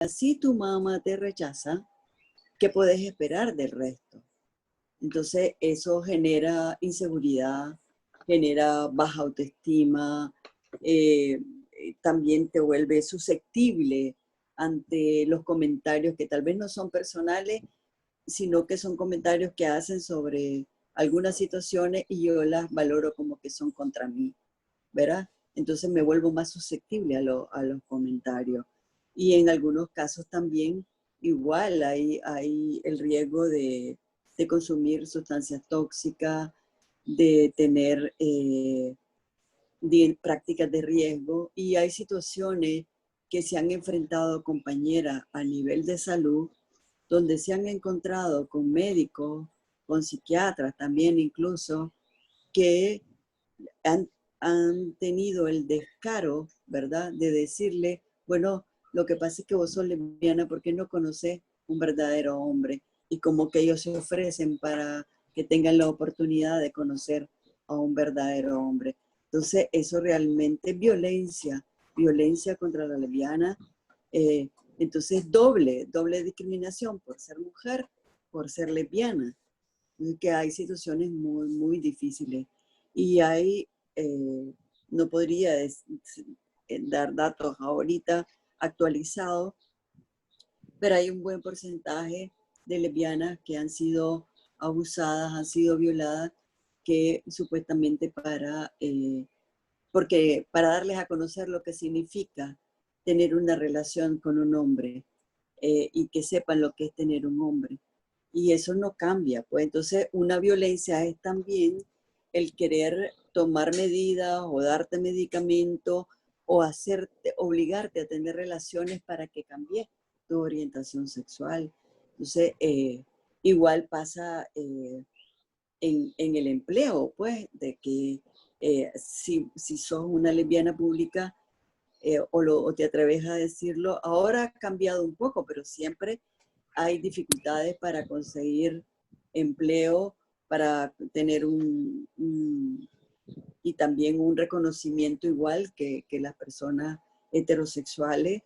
si tu mamá te rechaza, ¿qué puedes esperar del resto? Entonces eso genera inseguridad, genera baja autoestima, también te vuelve susceptible ante los comentarios que tal vez no son personales, sino que son comentarios que hacen sobre algunas situaciones y yo las valoro como que son contra mí, ¿verdad? Entonces me vuelvo más susceptible a los comentarios. Y en algunos casos también igual hay el riesgo de consumir sustancias tóxicas, de tener prácticas de riesgo y hay situaciones que se han enfrentado compañeras a nivel de salud donde se han encontrado con médicos, con psiquiatras también incluso, que han tenido el descaro, ¿verdad?, de decirle, bueno, lo que pasa es que vos sos lesbiana porque no conoces un verdadero hombre y como que ellos se ofrecen para que tengan la oportunidad de conocer a un verdadero hombre. Entonces, eso realmente es violencia, violencia contra la lesbiana. Entonces, doble discriminación por ser mujer, por ser lesbiana, que hay situaciones muy, muy difíciles. Y hay, no podría dar datos ahorita actualizados, pero hay un buen porcentaje de lesbianas que han sido abusadas, han sido violadas, que supuestamente porque para darles a conocer lo que significa tener una relación con un hombre y que sepan lo que es tener un hombre. Y eso no cambia, pues entonces una violencia es también el querer tomar medidas o darte medicamento o obligarte a tener relaciones para que cambie tu orientación sexual. Entonces, igual pasa en el empleo, pues, de que si sos una lesbiana pública o te atreves a decirlo, ahora ha cambiado un poco, pero siempre hay dificultades para conseguir empleo, para tener y también un reconocimiento igual que las personas heterosexuales.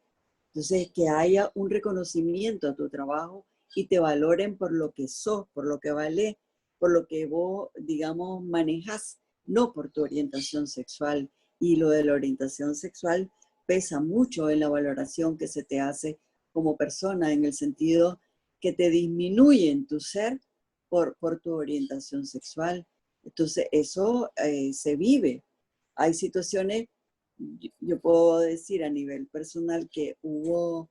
Entonces, que haya un reconocimiento a tu trabajo y te valoren por lo que sos, por lo que vale, por lo que vos, digamos, manejas, no por tu orientación sexual. Y lo de la orientación sexual pesa mucho en la valoración que se te hace como persona, en el sentido que te disminuye en tu ser por tu orientación sexual. Entonces, eso se vive. Hay situaciones, yo puedo decir a nivel personal que hubo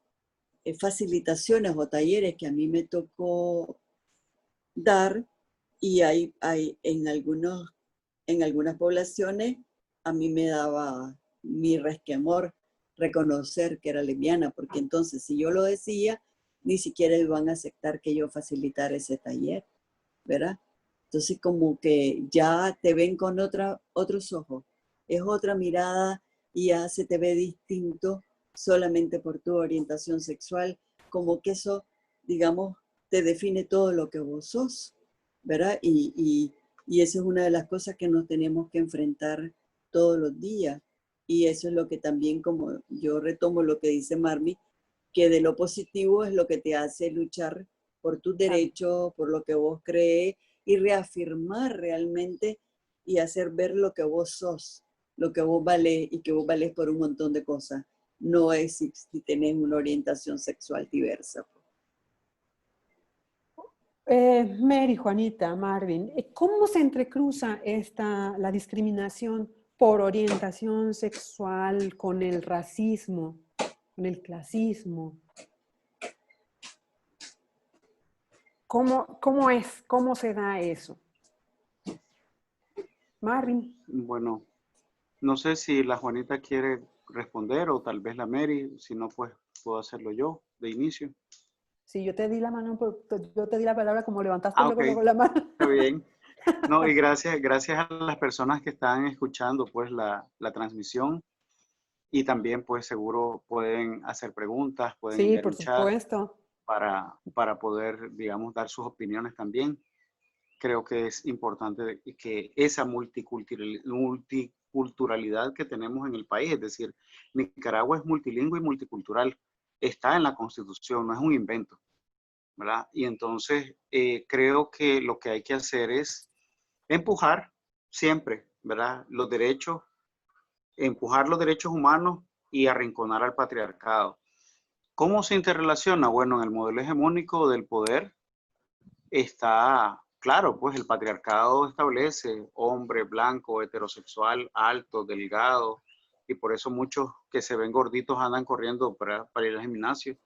facilitaciones o talleres que a mí me tocó dar y hay en algunas poblaciones a mí me daba mi resquemor reconocer que era lesbiana, porque entonces si yo lo decía, ni siquiera iban a aceptar que yo facilitara ese taller, ¿verdad? Entonces como que ya te ven con otros ojos, es otra mirada y ya se te ve distinto solamente por tu orientación sexual, como que eso, digamos, te define todo lo que vos sos, ¿verdad? Y eso es una de las cosas que nos tenemos que enfrentar todos los días. Y eso es lo que también, como yo retomo lo que dice Marmi, que de lo positivo es lo que te hace luchar por tus derechos, por lo que vos crees y reafirmar realmente y hacer ver lo que vos sos, lo que vos valés y que vos valés por un montón de cosas. No es si tenés una orientación sexual diversa. Mary, Juanita, Marvin, ¿cómo se entrecruza la discriminación por orientación sexual con el racismo, con el clasismo? ¿Cómo se da eso? Marvin. Bueno, no sé si la Juanita quiere responder o tal vez la Mary, si no, pues puedo hacerlo yo de inicio. Sí, yo te di la mano, yo te di la palabra como levantaste luego la mano. Está bien. No, y gracias a las personas que están escuchando pues la transmisión y también pues seguro pueden hacer preguntas, pueden Sí, enviar por un chat supuesto. para poder, digamos, dar sus opiniones también. Creo que es importante que esa multiculturalidad que tenemos en el país, es decir, Nicaragua es multilingüe y multicultural. está en la Constitución, no es un invento, ¿verdad? Y entonces creo que lo que hay que hacer es empujar siempre, ¿verdad? Los derechos, empujar los derechos humanos y arrinconar al patriarcado. ¿Cómo se interrelaciona? Bueno, en el modelo hegemónico del poder está, claro, pues el patriarcado establece hombre, blanco, heterosexual, alto, delgado, y por eso muchos que se ven gorditos andan corriendo para ir al gimnasio,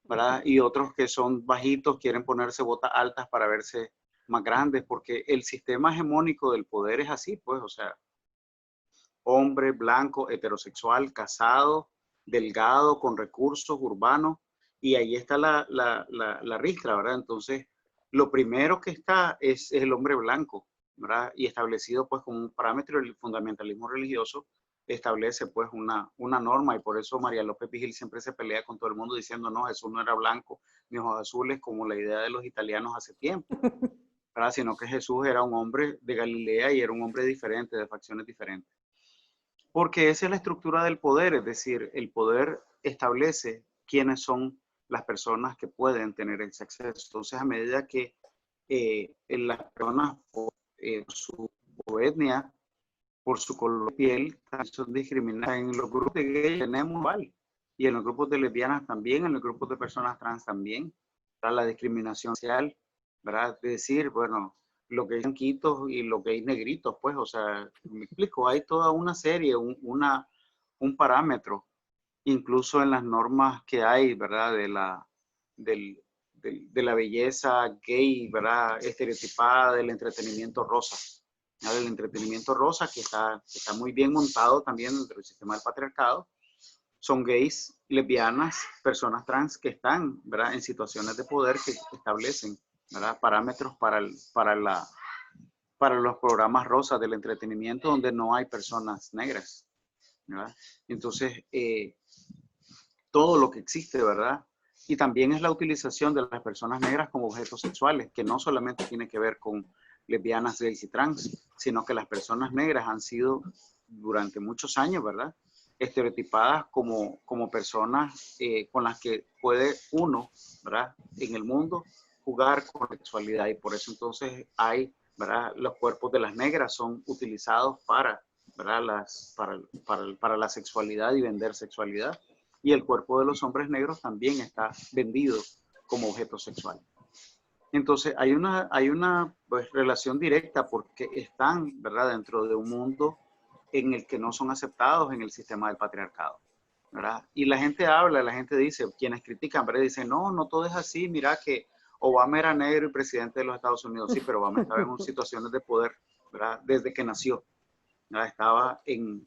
¿verdad? Y otros que son bajitos quieren ponerse botas altas para verse más grandes, porque el sistema hegemónico del poder es así, pues, o sea, hombre, blanco, heterosexual, casado, delgado, con recursos, urbanos, y ahí está la ristra, ¿verdad? Entonces, lo primero que está es el hombre blanco, ¿verdad? Y establecido pues como un parámetro del fundamentalismo religioso, establece pues una norma, y por eso María López Vigil siempre se pelea con todo el mundo diciendo, no, Jesús no era blanco ni ojos azules como la idea de los italianos hace tiempo, ¿verdad? Sino que Jesús era un hombre de Galilea y era un hombre diferente, de facciones diferentes. Porque esa es la estructura del poder, es decir, el poder establece quiénes son las personas que pueden tener ese acceso. Entonces, a medida que las personas por su etnia, por su color de piel, son discriminadas. En los grupos de gays tenemos igual, y en los grupos de lesbianas también, en los grupos de personas trans también, está la discriminación social, ¿verdad? Es decir, bueno, los gays blanquitos y los gays negritos, pues, o sea, me explico, hay toda una serie, un parámetro, incluso en las normas que hay, ¿verdad? De la belleza gay, ¿verdad? Estereotipada, del entretenimiento rosa. ¿No? Del entretenimiento rosa, que está muy bien montado también dentro del sistema del patriarcado. Son gays, lesbianas, personas trans que están, ¿verdad? En situaciones de poder que establecen, ¿verdad? Parámetros para los programas rosas del entretenimiento donde no hay personas negras, ¿verdad? Entonces, todo lo que existe, ¿verdad? Y también es la utilización de las personas negras como objetos sexuales, que no solamente tiene que ver con lesbianas, gays y trans, sino que las personas negras han sido durante muchos años, ¿verdad? Estereotipadas como personas con las que puede uno, ¿verdad? En el mundo jugar con sexualidad, y por eso entonces hay, ¿verdad? Los cuerpos de las negras son utilizados ¿verdad? Para la sexualidad y vender sexualidad. Y el cuerpo de los hombres negros también está vendido como objeto sexual. Entonces hay una pues, relación directa porque están, ¿verdad?, dentro de un mundo en el que no son aceptados en el sistema del patriarcado, ¿verdad? Y la gente habla, la gente dice, quienes critican, ¿verdad? Dicen, no, no todo es así, mira que Obama era negro y presidente de los Estados Unidos. Sí, pero Obama estaba en situaciones de poder, ¿verdad? Desde que nació, ¿verdad? Estaba en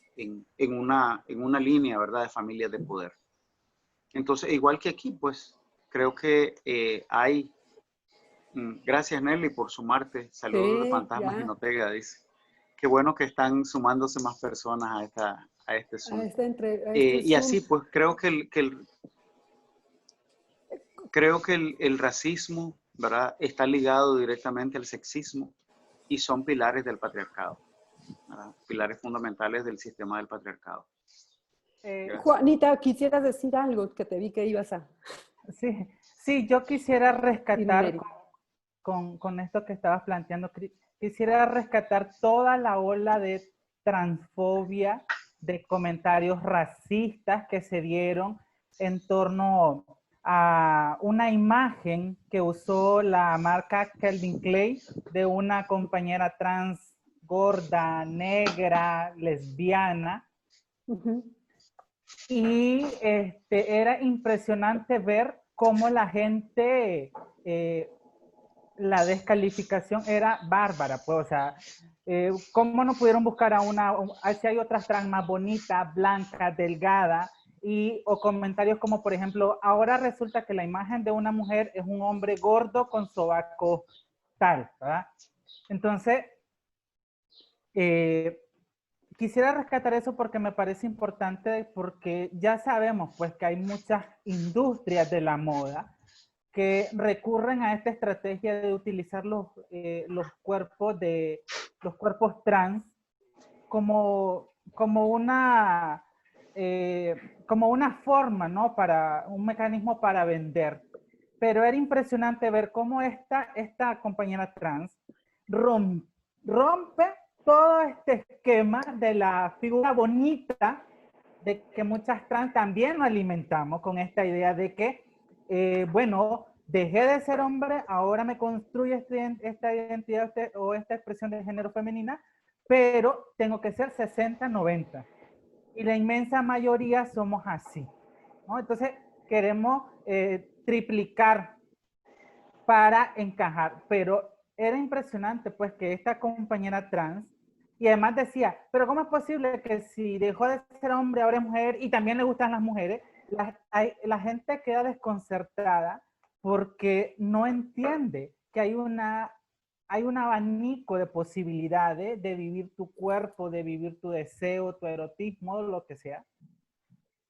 una línea, ¿verdad?, de familias de poder. Entonces, igual que aquí, pues, creo que hay... Gracias, Nelly, por sumarte. Saludos de Sí, Fantasmas ya. Ginotega, dice. Qué bueno que están sumándose más personas a este Zoom. A este Y Zoom. así, pues, creo que el racismo, ¿verdad?, está ligado directamente al sexismo y son pilares del patriarcado, ¿verdad? Pilares fundamentales del sistema del patriarcado. Juanita, quisieras decir algo que te vi que ibas a... Sí, sí, yo quisiera Y rescatar Neri. con esto que estabas planteando, quisiera rescatar toda la ola de transfobia, de comentarios racistas que se dieron en torno a una imagen que usó la marca Calvin Klein de una compañera trans gorda, negra, lesbiana. Uh-huh. Y era impresionante ver cómo la gente, la descalificación era bárbara, pues, o sea, cómo no pudieron buscar si hay otras trans más bonitas, blancas, delgadas, o comentarios como, por ejemplo, ahora resulta que la imagen de una mujer es un hombre gordo con sobaco tal, ¿verdad? Entonces, quisiera rescatar eso porque me parece importante, porque ya sabemos pues que hay muchas industrias de la moda que recurren a esta estrategia de utilizar los cuerpos trans como una como una forma, ¿no? Para un mecanismo para vender. Pero era impresionante ver cómo esta compañera trans rompe todo este esquema de la figura bonita de que muchas trans también nos alimentamos con esta idea de que, bueno, dejé de ser hombre, ahora me construye esta identidad o esta expresión de género femenina, pero tengo que ser 60-90. Y la inmensa mayoría somos así, ¿no? Entonces, queremos triplicar para encajar, pero era impresionante pues que esta compañera trans, y además decía, pero ¿cómo es posible que si dejó de ser hombre ahora es mujer y también le gustan las mujeres? La gente queda desconcertada porque no entiende que hay un abanico de posibilidades de vivir tu cuerpo, de vivir tu deseo, tu erotismo, lo que sea.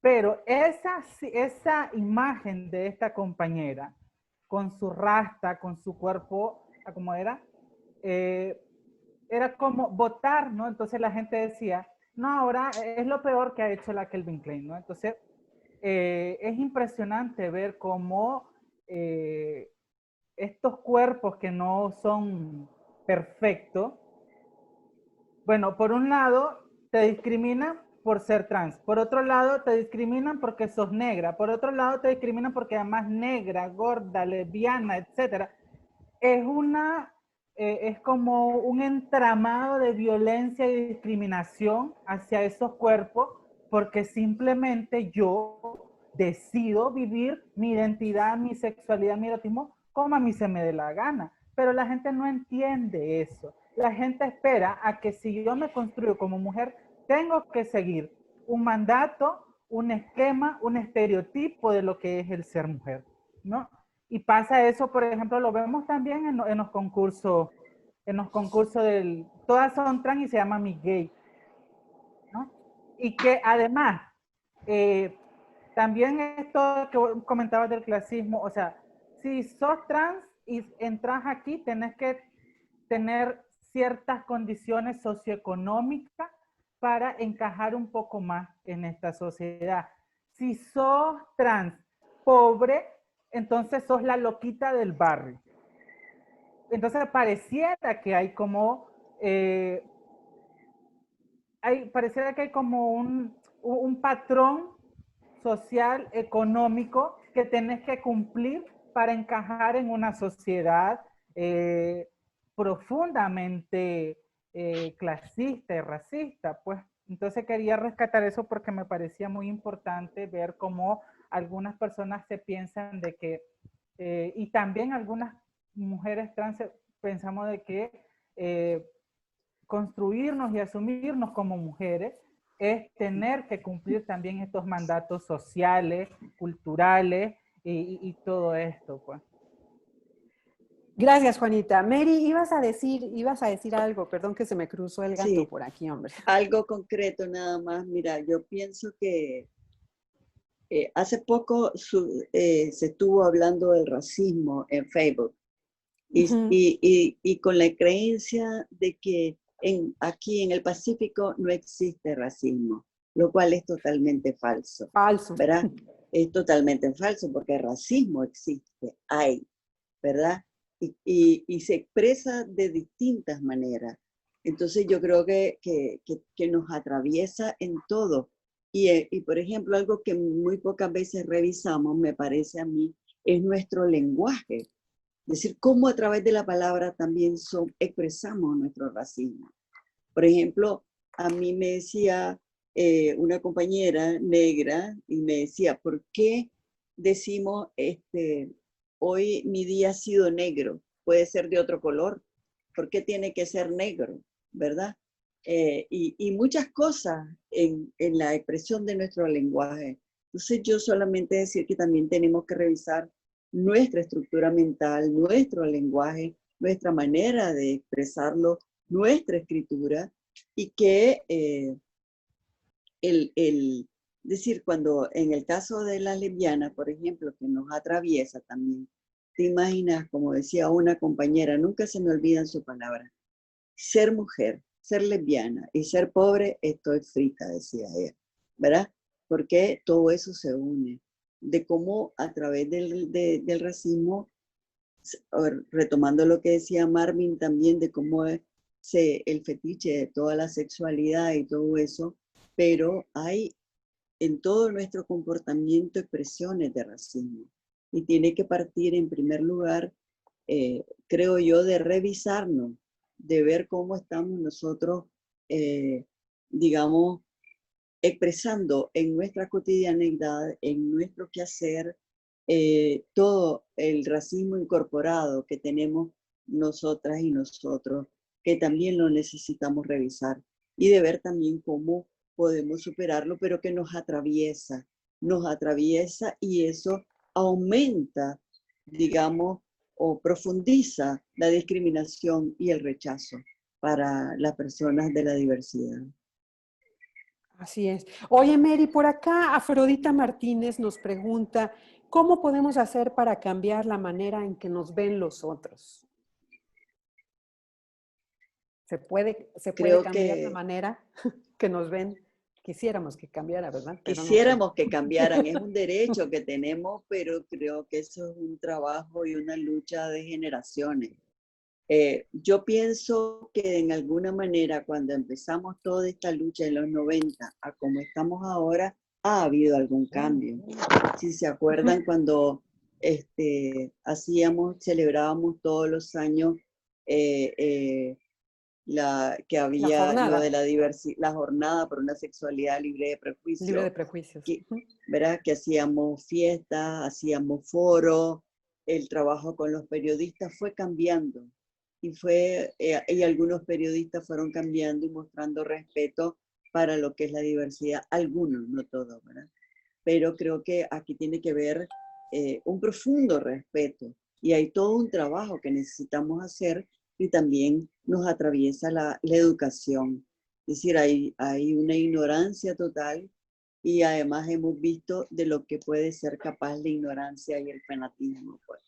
Pero esa imagen de esta compañera, con su rasta, con su cuerpo, como era como votar, ¿no? Entonces la gente decía, no, ahora es lo peor que ha hecho la Calvin Klein, ¿no? Entonces es impresionante ver cómo estos cuerpos que no son perfectos, bueno, por un lado te discriminan por ser trans, por otro lado te discriminan porque sos negra, por otro lado te discriminan porque además negra, gorda, lesbiana, etc. Es como un entramado de violencia y discriminación hacia esos cuerpos porque simplemente yo decido vivir mi identidad, mi sexualidad, mi erotismo como a mí se me dé la gana. Pero la gente no entiende eso. La gente espera a que si yo me construyo como mujer, tengo que seguir un mandato, un esquema, un estereotipo de lo que es el ser mujer, ¿no? Y pasa eso, por ejemplo, lo vemos también en los concursos, todas son trans y se llama Miss Gay, ¿no? Y que además, también esto que comentabas del clasismo, o sea, si sos trans y entras aquí, tenés que tener ciertas condiciones socioeconómicas para encajar un poco más en esta sociedad. Si sos trans pobre, entonces sos la loquita del barrio. Entonces pareciera que hay como pareciera que hay como un patrón social, económico que tenés que cumplir para encajar en una sociedad profundamente clasista y racista, pues. Entonces quería rescatar eso porque me parecía muy importante ver cómo algunas personas se piensan de que, y también algunas mujeres trans pensamos de que construirnos y asumirnos como mujeres es tener que cumplir también estos mandatos sociales, culturales y todo esto, pues. Gracias, Juanita. Mary, ibas a decir algo, perdón que se me cruzó el gato Sí, por aquí, hombre. algo concreto nada más. Mira, yo pienso que hace poco se estuvo hablando del racismo en Facebook y con la creencia de que aquí en el Pacífico no existe racismo, lo cual es totalmente falso. Falso. ¿Verdad? Es totalmente falso porque el racismo existe, hay, ¿verdad? Y se expresa de distintas maneras. Entonces yo creo que nos atraviesa en todo. Y por ejemplo, algo que muy pocas veces revisamos, me parece a mí, es nuestro lenguaje. Es decir, cómo a través de la palabra también expresamos nuestro racismo. Por ejemplo, a mí me decía una compañera negra y me decía, ¿por qué decimos hoy mi día ha sido negro? Puede ser de otro color. ¿Por qué tiene que ser negro? ¿Verdad? Y muchas cosas en la expresión de nuestro lenguaje. Entonces yo solamente decir que también tenemos que revisar nuestra estructura mental, nuestro lenguaje, nuestra manera de expresarlo, nuestra escritura, y que decir, cuando en el caso de la lesbiana, por ejemplo, que nos atraviesa también, te imaginas, como decía una compañera, nunca se me olvidan su palabra, ser mujer, ser lesbiana y ser pobre, estoy frita, decía ella, ¿verdad? porque todo eso se une, de cómo a través del racismo, retomando lo que decía Marvin también, de cómo el fetiche de toda la sexualidad y todo eso, pero hay en todo nuestro comportamiento expresiones de racismo. Y tiene que partir en primer lugar, creo yo, de revisarnos, de ver cómo estamos nosotros, digamos, expresando en nuestra cotidianidad, en nuestro quehacer, todo el racismo incorporado que tenemos nosotras y nosotros, que también lo necesitamos revisar, y de ver también cómo podemos superarlo, pero que nos atraviesa y eso aumenta, digamos, o profundiza la discriminación y el rechazo para las personas de la diversidad. Así es. Oye, Mary, por acá Afrodita Martínez nos pregunta, ¿cómo podemos hacer para cambiar la manera en que nos ven los otros? ¿Se puede Creo cambiar la que manera que nos ven? Quisiéramos que cambiara, ¿verdad? Pero no sé. quisiéramos que cambiaran, es un derecho que tenemos, pero creo que eso es un trabajo y una lucha de generaciones. Yo pienso que en alguna manera cuando empezamos toda esta lucha en los 90 a como estamos ahora, ha habido algún cambio. Si se acuerdan cuando celebrábamos todos los años que había lo de la diversidad, la jornada por una sexualidad libre de prejuicios. Libre de prejuicios. ¿Verdad? Que hacíamos fiestas, hacíamos foros, el trabajo con los periodistas fue cambiando. Y algunos periodistas fueron cambiando y mostrando respeto para lo que es la diversidad. Algunos, no todos, ¿verdad? Pero creo que aquí tiene que ver un profundo respeto. Y hay todo un trabajo que necesitamos hacer y también nos atraviesa la educación. Es decir, hay una ignorancia total y además hemos visto de lo que puede ser capaz la ignorancia y el fanatismo, pues,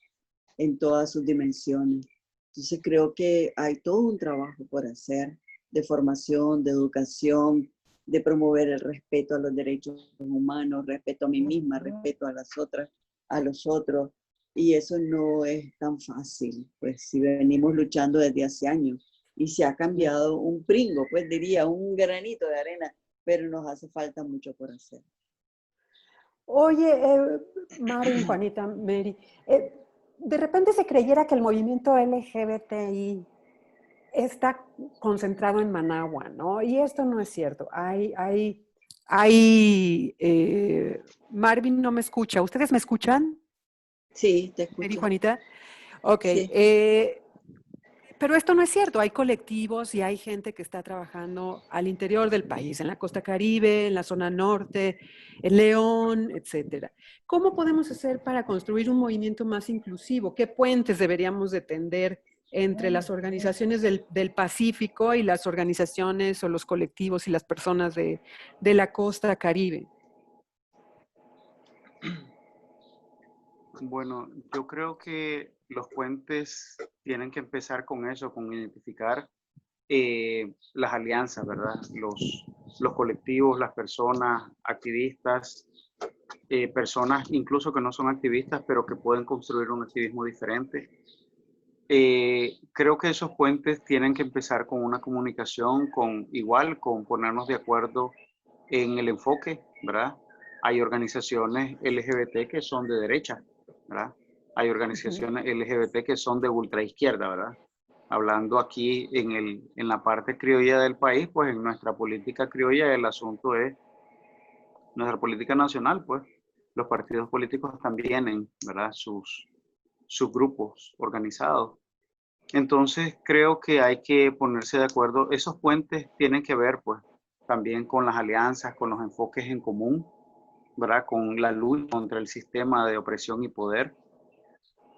en todas sus dimensiones. Entonces creo que hay todo un trabajo por hacer de formación, de educación, de promover el respeto a los derechos humanos, respeto a mí misma, respeto a las otras, a los otros. Y eso no es tan fácil, pues si venimos luchando desde hace años y se ha cambiado un pringo, pues diría un granito de arena, pero nos hace falta mucho por hacer. Oye, Marin, Juanita, Mary, de repente se creyera que el movimiento LGBTI está concentrado en Managua, ¿no? Y esto no es cierto. Marvin no me escucha. ¿Ustedes me escuchan? Sí, te escucho. Mary, Juanita. Ok. Sí. Pero esto no es cierto. Hay colectivos y hay gente que está trabajando al interior del país, en la costa Caribe, en la zona norte, en León, etcétera. ¿Cómo podemos hacer para construir un movimiento más inclusivo? ¿Qué puentes deberíamos de tender entre las organizaciones del Pacífico y las organizaciones o los colectivos y las personas de la costa Caribe? Bueno, yo creo que los puentes tienen que empezar con eso, con identificar las alianzas, ¿verdad? Los colectivos, las personas, activistas, personas incluso que no son activistas, pero que pueden construir un activismo diferente. Creo que esos puentes tienen que empezar con una comunicación, con ponernos de acuerdo en el enfoque, ¿verdad? Hay organizaciones LGBT que son de derecha, ¿verdad? Hay organizaciones LGBT que son de ultraizquierda, ¿verdad? Hablando aquí en la parte criolla del país, pues en nuestra política criolla el asunto es, nuestra política nacional, pues los partidos políticos también tienen, ¿verdad? Sus grupos organizados. Entonces creo que hay que ponerse de acuerdo. Esos puentes tienen que ver, pues, también con las alianzas, con los enfoques en común, ¿verdad? Con la lucha contra el sistema de opresión y poder,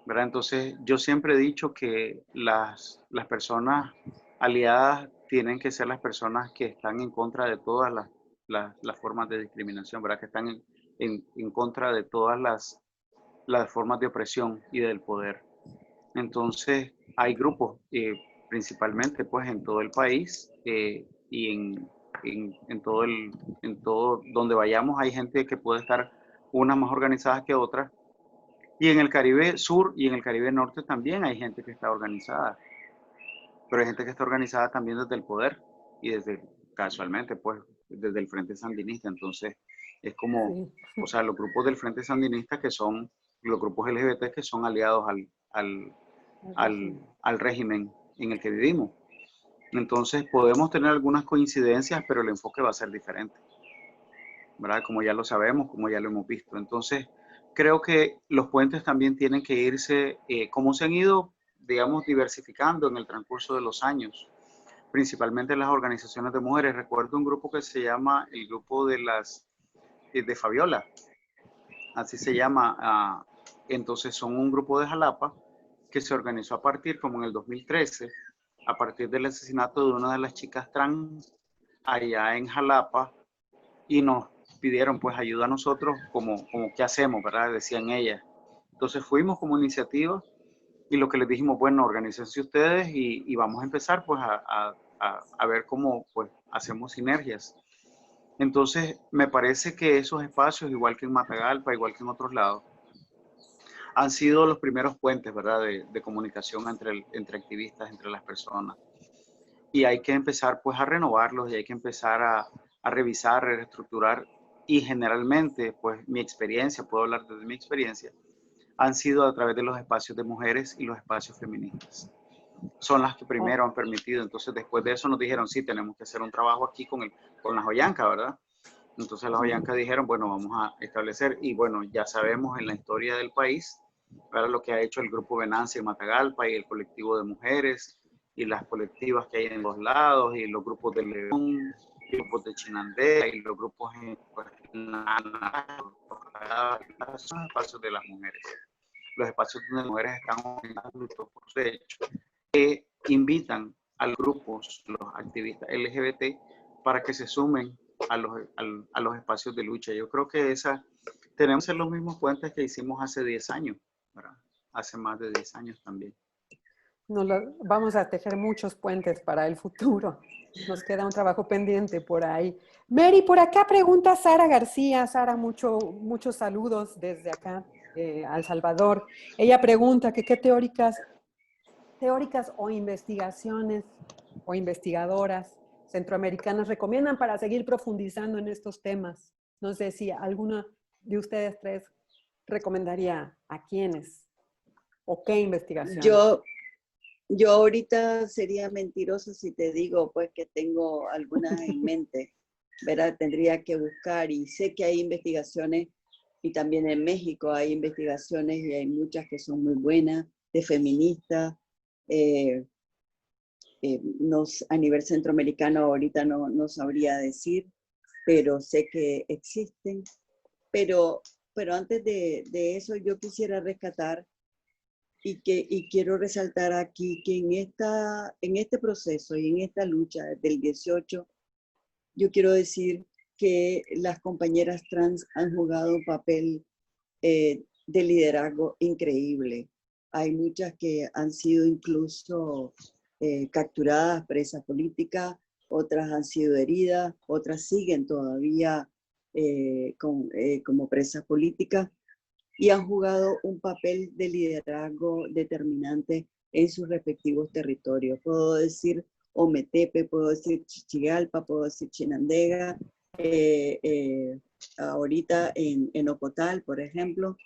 ¿verdad? Entonces, yo siempre he dicho que las personas aliadas tienen que ser las personas que están en contra de todas las formas de discriminación, ¿verdad? Que están en contra de todas las formas de opresión y del poder. Entonces, hay grupos, principalmente pues en todo el país y en todo donde vayamos hay gente que puede estar unas más organizadas que otras. Y en el Caribe Sur y en el Caribe Norte también hay gente que está organizada. Pero hay gente que está organizada también desde el poder y casualmente, pues, desde el Frente Sandinista. Entonces, es como, Sí. o sea, los grupos del Frente Sandinista que son, los grupos LGBT que son aliados al régimen en el que vivimos. Entonces, podemos tener algunas coincidencias, pero el enfoque va a ser diferente, ¿verdad? Como ya lo sabemos, como ya lo hemos visto. Entonces, creo que los puentes también tienen que irse, como se han ido, digamos, diversificando en el transcurso de los años, principalmente las organizaciones de mujeres. Recuerdo un grupo que se llama el grupo de Fabiola, así se llama. Entonces, son un grupo de Jalapa que se organizó a partir, como en el 2013, a partir del asesinato de una de las chicas trans allá en Jalapa, y nos pidieron pues ayuda a nosotros como qué hacemos, ¿verdad? Decían ellas. Entonces fuimos como iniciativa y lo que les dijimos, bueno, organícense ustedes y vamos a empezar pues a ver cómo pues hacemos sinergias. Entonces me parece que esos espacios, igual que en Matagalpa, igual que en otros lados, han sido los primeros puentes, ¿verdad? De comunicación entre activistas, entre las personas. Y hay que empezar pues a renovarlos y hay que empezar a revisar, a reestructurar. Y generalmente, pues mi experiencia, puedo hablar desde mi experiencia, han sido a través de los espacios de mujeres y los espacios feministas. Son las que primero han permitido. Entonces después de eso nos dijeron, sí, tenemos que hacer un trabajo aquí con las Joyancas, ¿verdad? Entonces las Joyancas dijeron, bueno, vamos a establecer, y bueno, ya sabemos en la historia del país, para lo que ha hecho el Grupo Venancia en Matagalpa y el colectivo de mujeres y las colectivas que hay en los lados y los grupos de León, y grupos de Chinandega y los grupos en los espacios de las mujeres. Los espacios donde las mujeres están organizando por su derecho, que invitan a los grupos, los activistas LGBT, para que se sumen a los espacios de lucha. Yo creo que tenemos que ser los mismos puentes que hicimos hace 10 años, ¿verdad? Hace más de 10 años también. Vamos a tejer muchos puentes para el futuro. Nos queda un trabajo pendiente por ahí. Mary, por acá pregunta Sara García. Sara, muchos saludos desde acá, a El Salvador. Ella pregunta que qué teóricas o investigaciones o investigadoras centroamericanas recomiendan para seguir profundizando en estos temas. No sé si alguna de ustedes tres recomendaría a quiénes o qué investigación. Yo ahorita sería mentirosa si te digo pues que tengo algunas en mente, ¿verdad? Tendría que buscar y sé que hay investigaciones y también en México hay investigaciones y hay muchas que son muy buenas, de feministas. A nivel centroamericano ahorita no sabría decir, pero sé que existen. Pero antes de eso yo quisiera rescatar y quiero resaltar aquí que en este proceso y en esta lucha del 18, yo quiero decir que las compañeras trans han jugado un papel de liderazgo increíble. Hay muchas que han sido incluso capturadas, presas políticas, otras han sido heridas, otras siguen todavía como presas políticas y han jugado un papel de liderazgo determinante en sus respectivos territorios. Puedo decir Ometepe, puedo decir Chichigalpa, puedo decir Chinandega, ahorita en Ocotal, por ejemplo.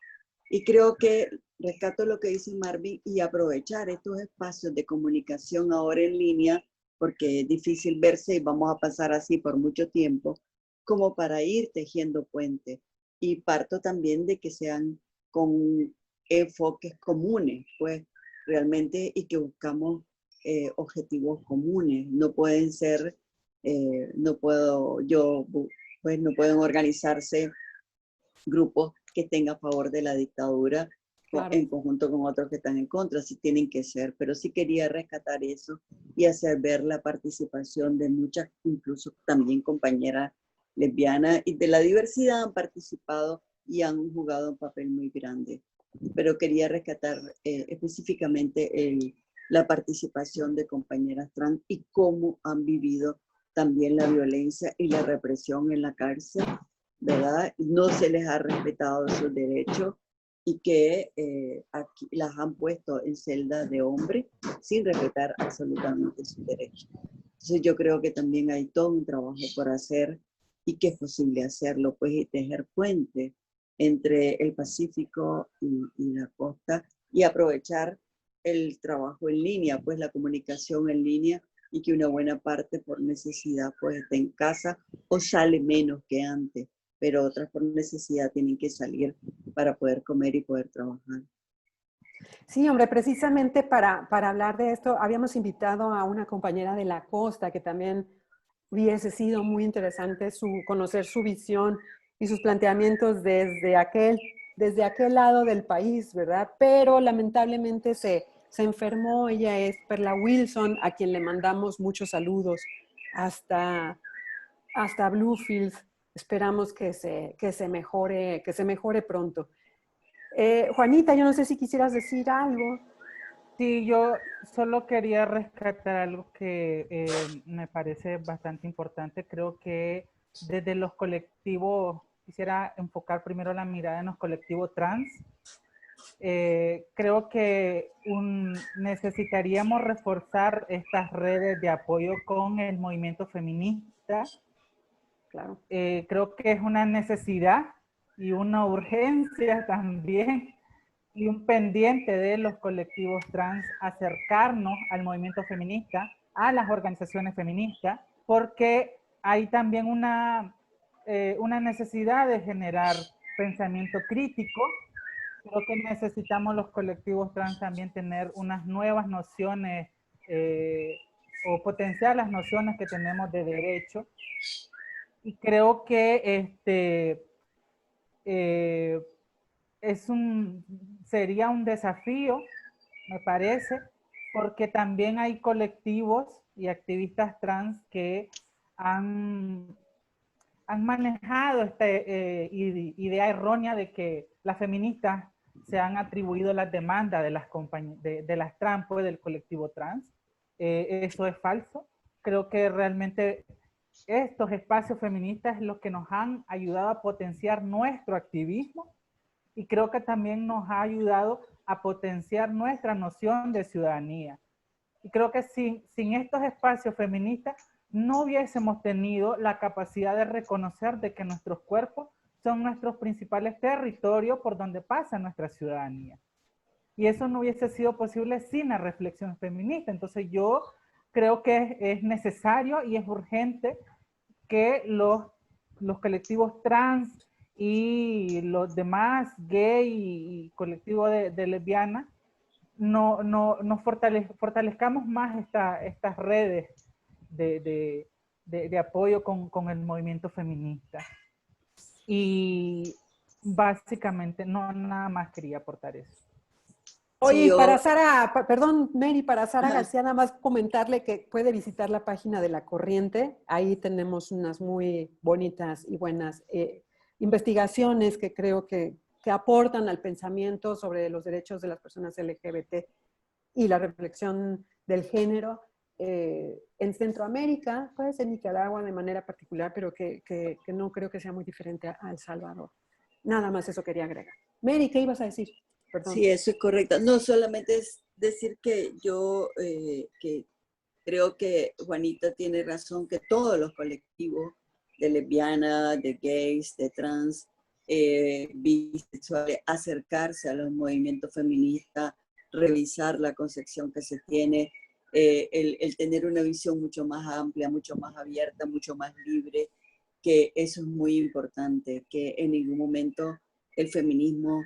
Y creo que rescato lo que dice Marvin y aprovechar estos espacios de comunicación ahora en línea, porque es difícil verse y vamos a pasar así por mucho tiempo, como para ir tejiendo puentes. Y parto también de que sean con enfoques comunes, pues realmente, y que buscamos objetivos comunes. No pueden ser, no pueden organizarse grupos que estén a favor de la dictadura claro, en conjunto con otros que están en contra, sí tienen que ser, pero sí quería rescatar eso y hacer ver la participación de muchas, incluso también compañeras lesbianas y de la diversidad han participado y han jugado un papel muy grande. Pero quería rescatar específicamente la participación de compañeras trans y cómo han vivido también la violencia y la represión en la cárcel, ¿verdad? No se les ha respetado sus derechos y que aquí las han puesto en celdas de hombre sin respetar absolutamente sus derechos. Entonces yo creo que también hay todo un trabajo por hacer y que es posible hacerlo, pues, y tejer puentes entre el Pacífico y la costa y aprovechar el trabajo en línea, pues la comunicación en línea, y que una buena parte por necesidad pues está en casa o sale menos que antes, pero otras por necesidad tienen que salir para poder comer y poder trabajar. Sí, hombre, precisamente para hablar de esto, habíamos invitado a una compañera de la costa que también hubiese sido muy interesante conocer su visión y sus planteamientos desde aquel lado del país, ¿verdad? Pero lamentablemente se enfermó. Ella es Perla Wilson, a quien le mandamos muchos saludos hasta Bluefields. Esperamos que se mejore pronto. Juanita, yo no sé si quisieras decir algo. Sí, yo solo quería rescatar algo que me parece bastante importante. Creo que desde los colectivos, quisiera enfocar primero la mirada en los colectivos trans. Creo que necesitaríamos reforzar estas redes de apoyo con el movimiento feminista. Claro. Creo que es una necesidad y una urgencia también y un pendiente de los colectivos trans acercarnos al movimiento feminista, a las organizaciones feministas, porque hay también una necesidad de generar pensamiento crítico. Creo que necesitamos los colectivos trans también tener unas nuevas nociones o potenciar las nociones que tenemos de derecho. Y creo que sería un desafío, me parece, porque también hay colectivos y activistas trans que han manejado esta idea errónea de que las feministas se han atribuido las demandas de las trans, pues, del colectivo trans. Eso es falso. Creo que realmente estos espacios feministas es lo que nos han ayudado a potenciar nuestro activismo y creo que también nos ha ayudado a potenciar nuestra noción de ciudadanía. Y creo que sin estos espacios feministas no hubiésemos tenido la capacidad de reconocer de que nuestros cuerpos son nuestros principales territorios por donde pasa nuestra ciudadanía. Y eso no hubiese sido posible sin la reflexión feminista. Entonces yo creo que es necesario y es urgente que los colectivos trans y los demás gay y colectivos de lesbianas nos fortalezcamos más estas redes de apoyo con el movimiento feminista. Y básicamente nada más quería aportar eso. Oye, Sí, para Sara, perdón, Mary, para Sara Ajá. García, nada más comentarle que puede visitar la página de La Corriente. Ahí tenemos unas muy bonitas y buenas investigaciones que creo que aportan al pensamiento sobre los derechos de las personas LGBT y la reflexión del género en Centroamérica, puede ser Nicaragua de manera particular, pero que no creo que sea muy diferente a El Salvador. Nada más eso quería agregar. Mary, ¿qué ibas a decir? Perdón. Sí, eso es correcto. No, solamente es decir que yo que creo que Juanita tiene razón, que todos los colectivos de lesbianas, de gays, de trans, bisexuales, acercarse a los movimientos feministas, revisar la concepción que se tiene, el tener una visión mucho más amplia, mucho más abierta, mucho más libre, que eso es muy importante, que en ningún momento el feminismo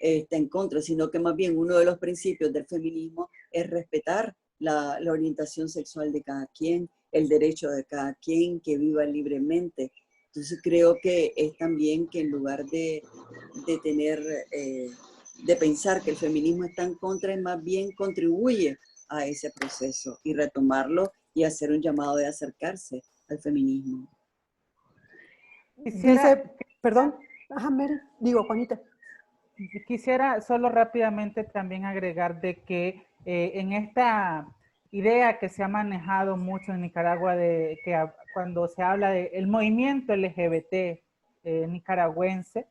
está en contra, sino que más bien uno de los principios del feminismo es respetar la orientación sexual de cada quien, el derecho de cada quien, que viva libremente. Entonces creo que es también que en lugar de pensar que el feminismo está en contra, más bien contribuye a ese proceso y retomarlo y hacer un llamado de acercarse al feminismo. Dice, perdón, ajá, Mary, digo, Juanita. Quisiera solo rápidamente también agregar de que en esta idea que se ha manejado mucho en Nicaragua de que cuando se habla del movimiento LGBT nicaragüense.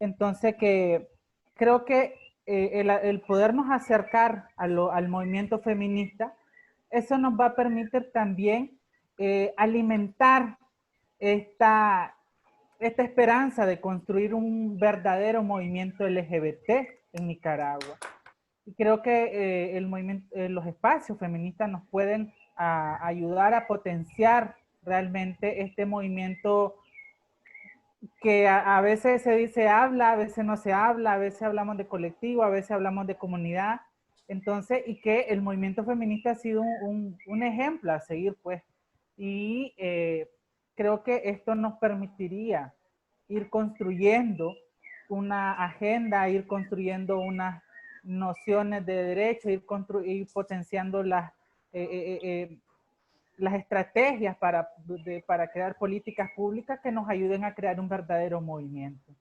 Entonces, que creo que el podernos acercar al movimiento feminista, eso nos va a permitir también alimentar esta esperanza de construir un verdadero movimiento LGBT en Nicaragua. Y creo que los espacios feministas nos pueden ayudar a potenciar realmente este movimiento que a veces se habla, a veces no se habla, a veces hablamos de colectivo, a veces hablamos de comunidad. Entonces, y que el movimiento feminista ha sido un ejemplo a seguir, pues. Y creo que esto nos permitiría ir construyendo una agenda, ir construyendo unas nociones de derecho, ir potenciando las estrategias para crear políticas públicas que nos ayuden a crear un verdadero movimiento.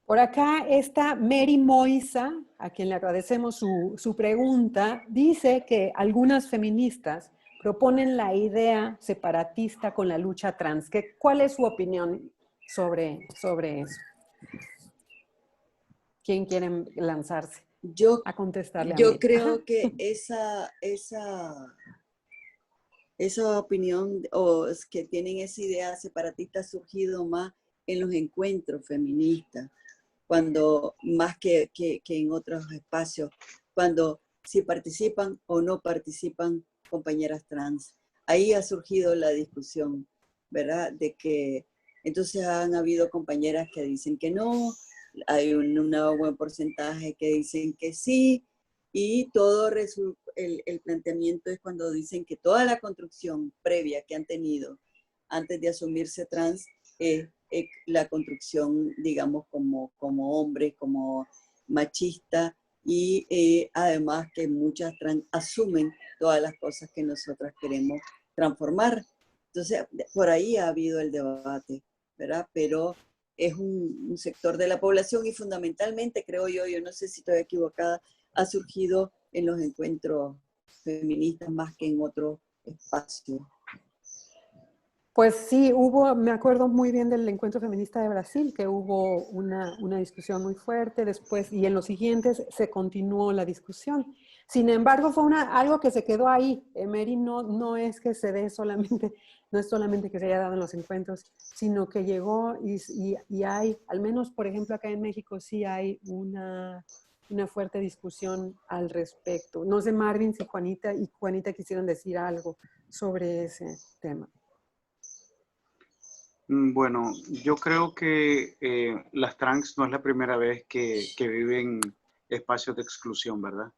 Por acá está Mary Moisa, a quien le agradecemos su pregunta. Dice que algunas feministas proponen la idea separatista con la lucha trans. ¿Cuál es su opinión sobre eso? ¿Quién quiere lanzarse a contestarle a Mary? Yo creo que esa opinión o es que tienen esa idea separatista ha surgido más en los encuentros feministas, cuando más que en otros espacios, cuando si participan o no participan compañeras trans. Ahí ha surgido la discusión, ¿verdad? De que entonces han habido compañeras que dicen que no, hay un buen porcentaje que dicen que sí, y todo el planteamiento es cuando dicen que toda la construcción previa que han tenido antes de asumirse trans es la construcción, digamos, como hombre, como machista, y además que muchas trans asumen todas las cosas que nosotras queremos transformar. Entonces, por ahí ha habido el debate, ¿verdad? Pero es un sector de la población y fundamentalmente, creo yo no sé si estoy equivocada, ha surgido en los encuentros feministas más que en otros espacios. Pues sí, me acuerdo muy bien del encuentro feminista de Brasil, que hubo una discusión muy fuerte después, y en los siguientes se continuó la discusión. Sin embargo, fue algo que se quedó ahí. Mary, no es que se dé solamente, no es solamente que se haya dado en los encuentros, sino que llegó y hay, al menos por ejemplo acá en México, sí hay una fuerte discusión al respecto. No sé, Marvin, si Juanita quisieran decir algo sobre ese tema. Bueno, yo creo que las trans no es la primera vez que viven espacios de exclusión, ¿verdad?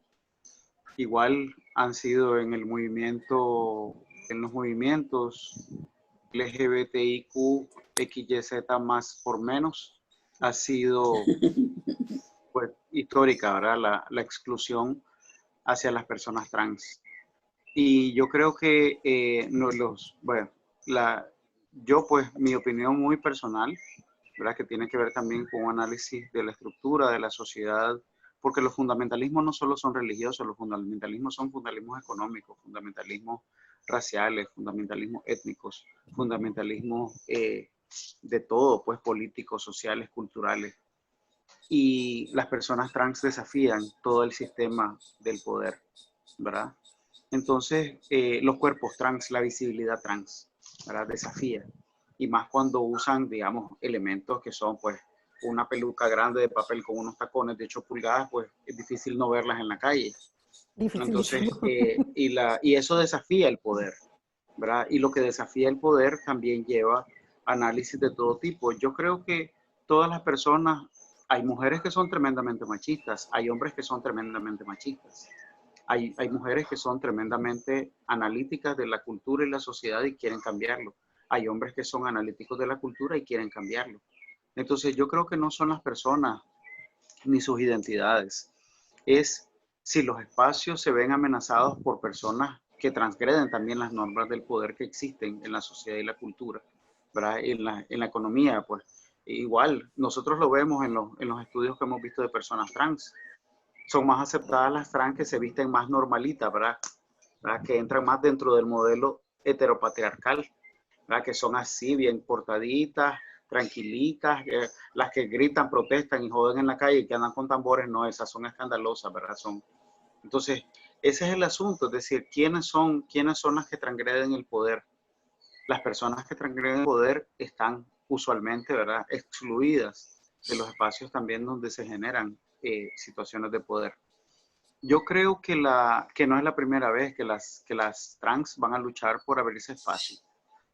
Igual han sido en los movimientos LGBTIQ, XYZ más por menos, ha sido pues, histórica, ¿verdad? La exclusión hacia las personas trans. Y yo creo que yo pues mi opinión muy personal, ¿verdad? Que tiene que ver también con un análisis de la estructura de la sociedad, porque los fundamentalismos no solo son religiosos, los fundamentalismos son fundamentalismos económicos, fundamentalismos raciales, fundamentalismos étnicos, fundamentalismos de todo, pues políticos, sociales, culturales. Y las personas trans desafían todo el sistema del poder, ¿verdad? Entonces, los cuerpos trans, la visibilidad trans, ¿verdad? Desafía. Y más cuando usan, digamos, elementos que son, pues, una peluca grande de papel con unos tacones de 8 pulgadas, pues, es difícil no verlas en la calle. Entonces, y eso desafía el poder, ¿verdad? Y lo que desafía el poder también lleva análisis de todo tipo. Yo creo que todas las personas, hay mujeres que son tremendamente machistas, hay hombres que son tremendamente machistas. Hay mujeres que son tremendamente analíticas de la cultura y la sociedad y quieren cambiarlo. Hay hombres que son analíticos de la cultura y quieren cambiarlo. Entonces yo creo que no son las personas ni sus identidades. Es si los espacios se ven amenazados por personas que transgreden también las normas del poder que existen en la sociedad y la cultura, ¿verdad? En la economía, pues igual, nosotros lo vemos en los estudios que hemos visto de personas trans. Son más aceptadas las trans que se visten más normalitas, ¿verdad? Que entran más dentro del modelo heteropatriarcal. ¿verdad? Que son así, bien portaditas, tranquilitas, las que gritan, protestan y joden en la calle y que andan con tambores, no, esas son escandalosas, ¿verdad? Entonces, ese es el asunto, es decir, ¿quiénes son las que transgreden el poder? Las personas que transgreden el poder están usualmente, ¿verdad?, excluidas de los espacios también donde se generan situaciones de poder. Yo creo que no es la primera vez que las trans van a luchar por abrirse espacio.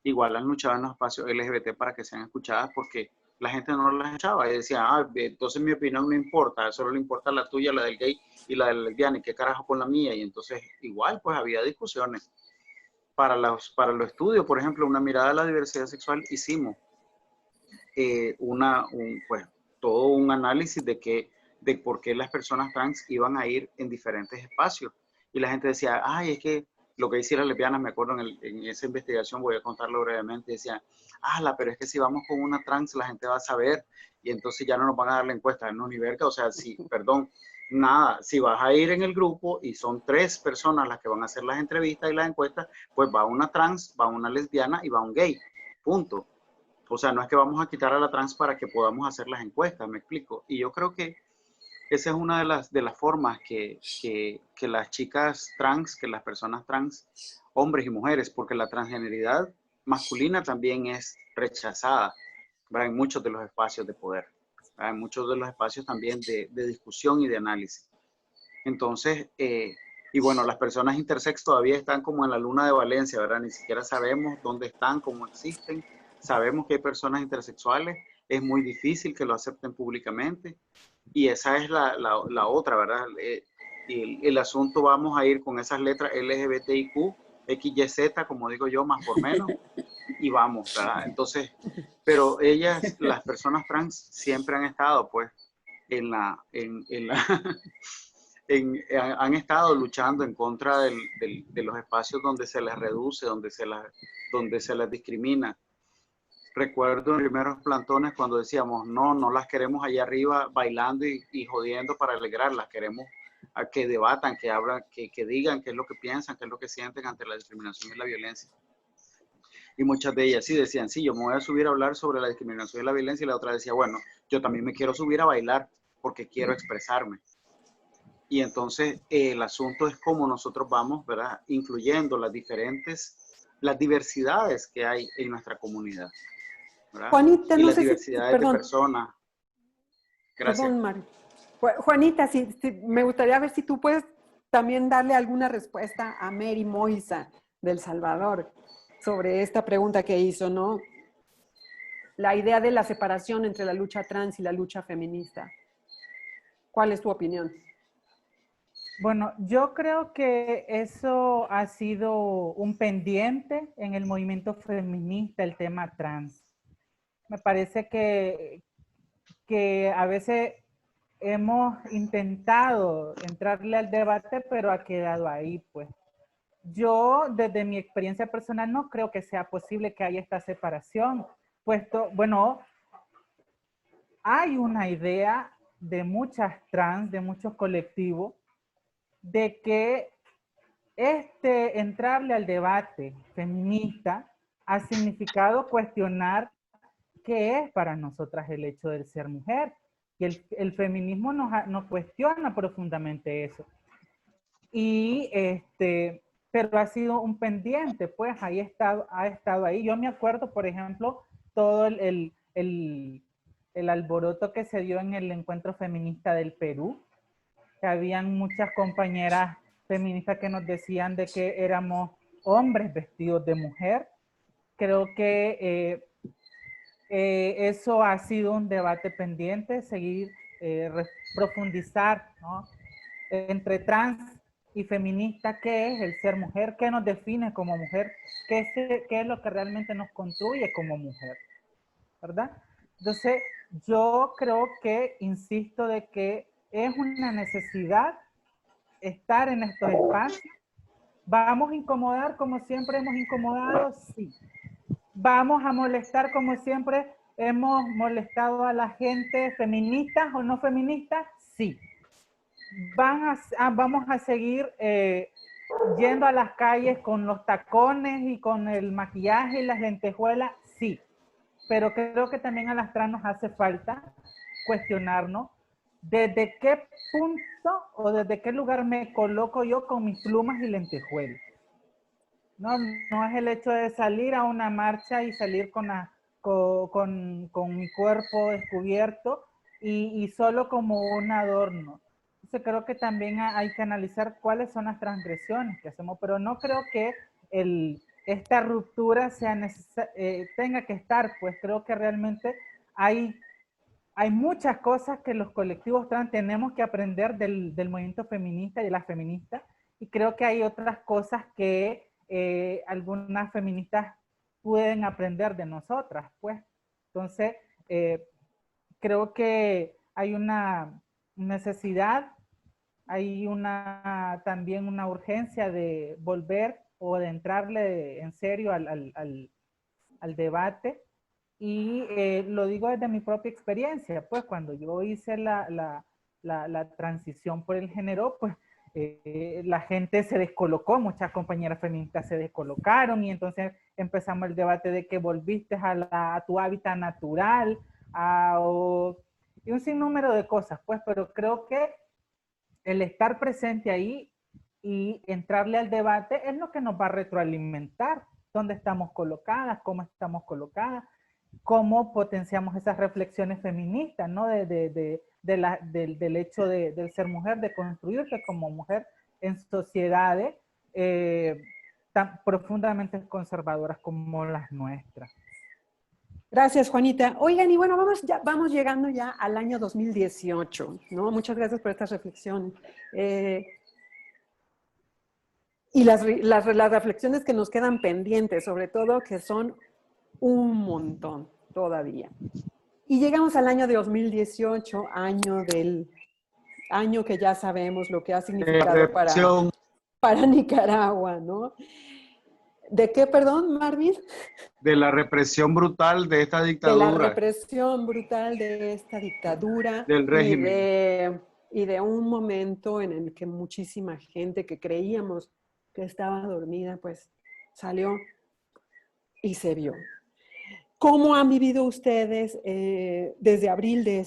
Igual han luchado en los espacios LGBT para que sean escuchadas porque la gente no las escuchaba y decía, entonces mi opinión no importa, solo le importa la tuya, la del gay y la del lesbiana, y qué carajo con la mía. Y entonces igual pues había discusiones. Para los estudios, por ejemplo, una mirada a la diversidad sexual, hicimos pues, todo un análisis de por qué las personas trans iban a ir en diferentes espacios. Y la gente decía, es que lo que hicieron las lesbianas, me acuerdo en esa investigación, voy a contarlo brevemente, decía, pero es que si vamos con una trans, la gente va a saber, y entonces ya no nos van a dar la encuesta en Univerca, o sea, nada, si vas a ir en el grupo y son 3 personas las que van a hacer las entrevistas y las encuestas, pues va una trans, va una lesbiana y va un gay, punto. O sea, no es que vamos a quitar a la trans para que podamos hacer las encuestas, me explico. Y yo creo que esa es una de las formas que las chicas trans, que las personas trans, hombres y mujeres, porque la transgeneridad masculina también es rechazada, ¿verdad?, en muchos de los espacios de poder, ¿verdad?, en muchos de los espacios también de discusión y de análisis. Entonces, y bueno, las personas intersex todavía están como en la luna de Valencia, ¿verdad? Ni siquiera sabemos dónde están, cómo existen. Sabemos que hay personas intersexuales, es muy difícil que lo acepten públicamente. Y esa es la otra, ¿verdad? El asunto, vamos a ir con esas letras LGBTIQ, XYZ, como digo yo, más por menos, y vamos, ¿verdad? Entonces, pero ellas, las personas trans, siempre han estado, pues, han estado luchando en contra de los espacios donde se les reduce, donde se las discrimina. Recuerdo en primeros plantones cuando decíamos, no las queremos allá arriba bailando y jodiendo para alegrarlas, queremos a que debatan, que hablan, que digan qué es lo que piensan, qué es lo que sienten ante la discriminación y la violencia. Y muchas de ellas sí decían, sí, yo me voy a subir a hablar sobre la discriminación y la violencia, y la otra decía, bueno, yo también me quiero subir a bailar porque quiero expresarme. Y entonces el asunto es cómo nosotros vamos, ¿verdad?, incluyendo las diversidades que hay en nuestra comunidad, ¿verdad? Juanita, Y no las sé si, diversidades de perdón, personas. Gracias. perdón, Mari. Juanita, me gustaría ver si tú puedes también darle alguna respuesta a Mary Moisa del Salvador sobre esta pregunta que hizo, ¿no? La idea de la separación entre la lucha trans y la lucha feminista. ¿Cuál es tu opinión? Bueno, yo creo que eso ha sido un pendiente en el movimiento feminista, el tema trans. Me parece que a veces hemos intentado entrarle al debate, pero ha quedado ahí, pues. Yo, desde mi experiencia personal, no creo que sea posible que haya esta separación, puesto, bueno, hay una idea de muchas trans, de muchos colectivos, de que entrarle al debate feminista ha significado cuestionar qué es para nosotras el hecho de ser mujer. Y el feminismo nos cuestiona profundamente eso. Y pero ha sido un pendiente, pues ha estado ahí. Yo me acuerdo, por ejemplo, todo el alboroto que se dio en el encuentro feminista del Perú, que habían muchas compañeras feministas que nos decían de que éramos hombres vestidos de mujer. Creo que eso ha sido un debate pendiente, seguir, profundizar, ¿no?, entre trans y feminista, qué es el ser mujer, qué nos define como mujer, qué es lo que realmente nos construye como mujer, ¿verdad? Entonces, yo creo que, insisto, de que es una necesidad estar en estos espacios. ¿Vamos a incomodar como siempre hemos incomodado? Sí. ¿Vamos a molestar como siempre hemos molestado a la gente, feministas o no feministas? Sí. Vamos a seguir yendo a las calles con los tacones y con el maquillaje y las lentejuelas, sí. Pero creo que también a las trans nos hace falta cuestionarnos desde qué punto o desde qué lugar me coloco yo con mis plumas y lentejuelas. No, no es el hecho de salir a una marcha y salir con mi cuerpo descubierto y solo como un adorno. Entonces creo que también hay que analizar cuáles son las transgresiones que hacemos, pero no creo que esta ruptura tenga que estar, pues creo que realmente hay muchas cosas que los colectivos trans tenemos que aprender del movimiento feminista y de las feministas, y creo que hay otras cosas que algunas feministas pueden aprender de nosotras, pues. Entonces, creo que hay una necesidad, hay también una urgencia de volver o de entrarle en serio al debate. Y lo digo desde mi propia experiencia, pues cuando yo hice la transición por el género, pues la gente se descolocó, muchas compañeras feministas se descolocaron y entonces empezamos el debate de que volviste a tu hábitat natural y un sinnúmero de cosas, pues, pero creo que el estar presente ahí y entrarle al debate es lo que nos va a retroalimentar, dónde estamos colocadas, cómo estamos colocadas, cómo potenciamos esas reflexiones feministas, ¿no? Del hecho del ser mujer, de construirte como mujer en sociedades tan profundamente conservadoras como las nuestras. Gracias, Juanita. Oigan, y bueno, vamos llegando ya al año 2018, ¿no? Muchas gracias por esta reflexión. Y las reflexiones que nos quedan pendientes, sobre todo, que son un montón todavía. Y llegamos al año de 2018, año que ya sabemos lo que ha significado para Nicaragua, ¿no? ¿De qué, perdón, Marvin? De la represión brutal de esta dictadura. De la represión brutal de esta dictadura. Del régimen. Y de un momento en el que muchísima gente que creíamos que estaba dormida, pues salió y se vio. ¿Cómo han vivido ustedes desde abril de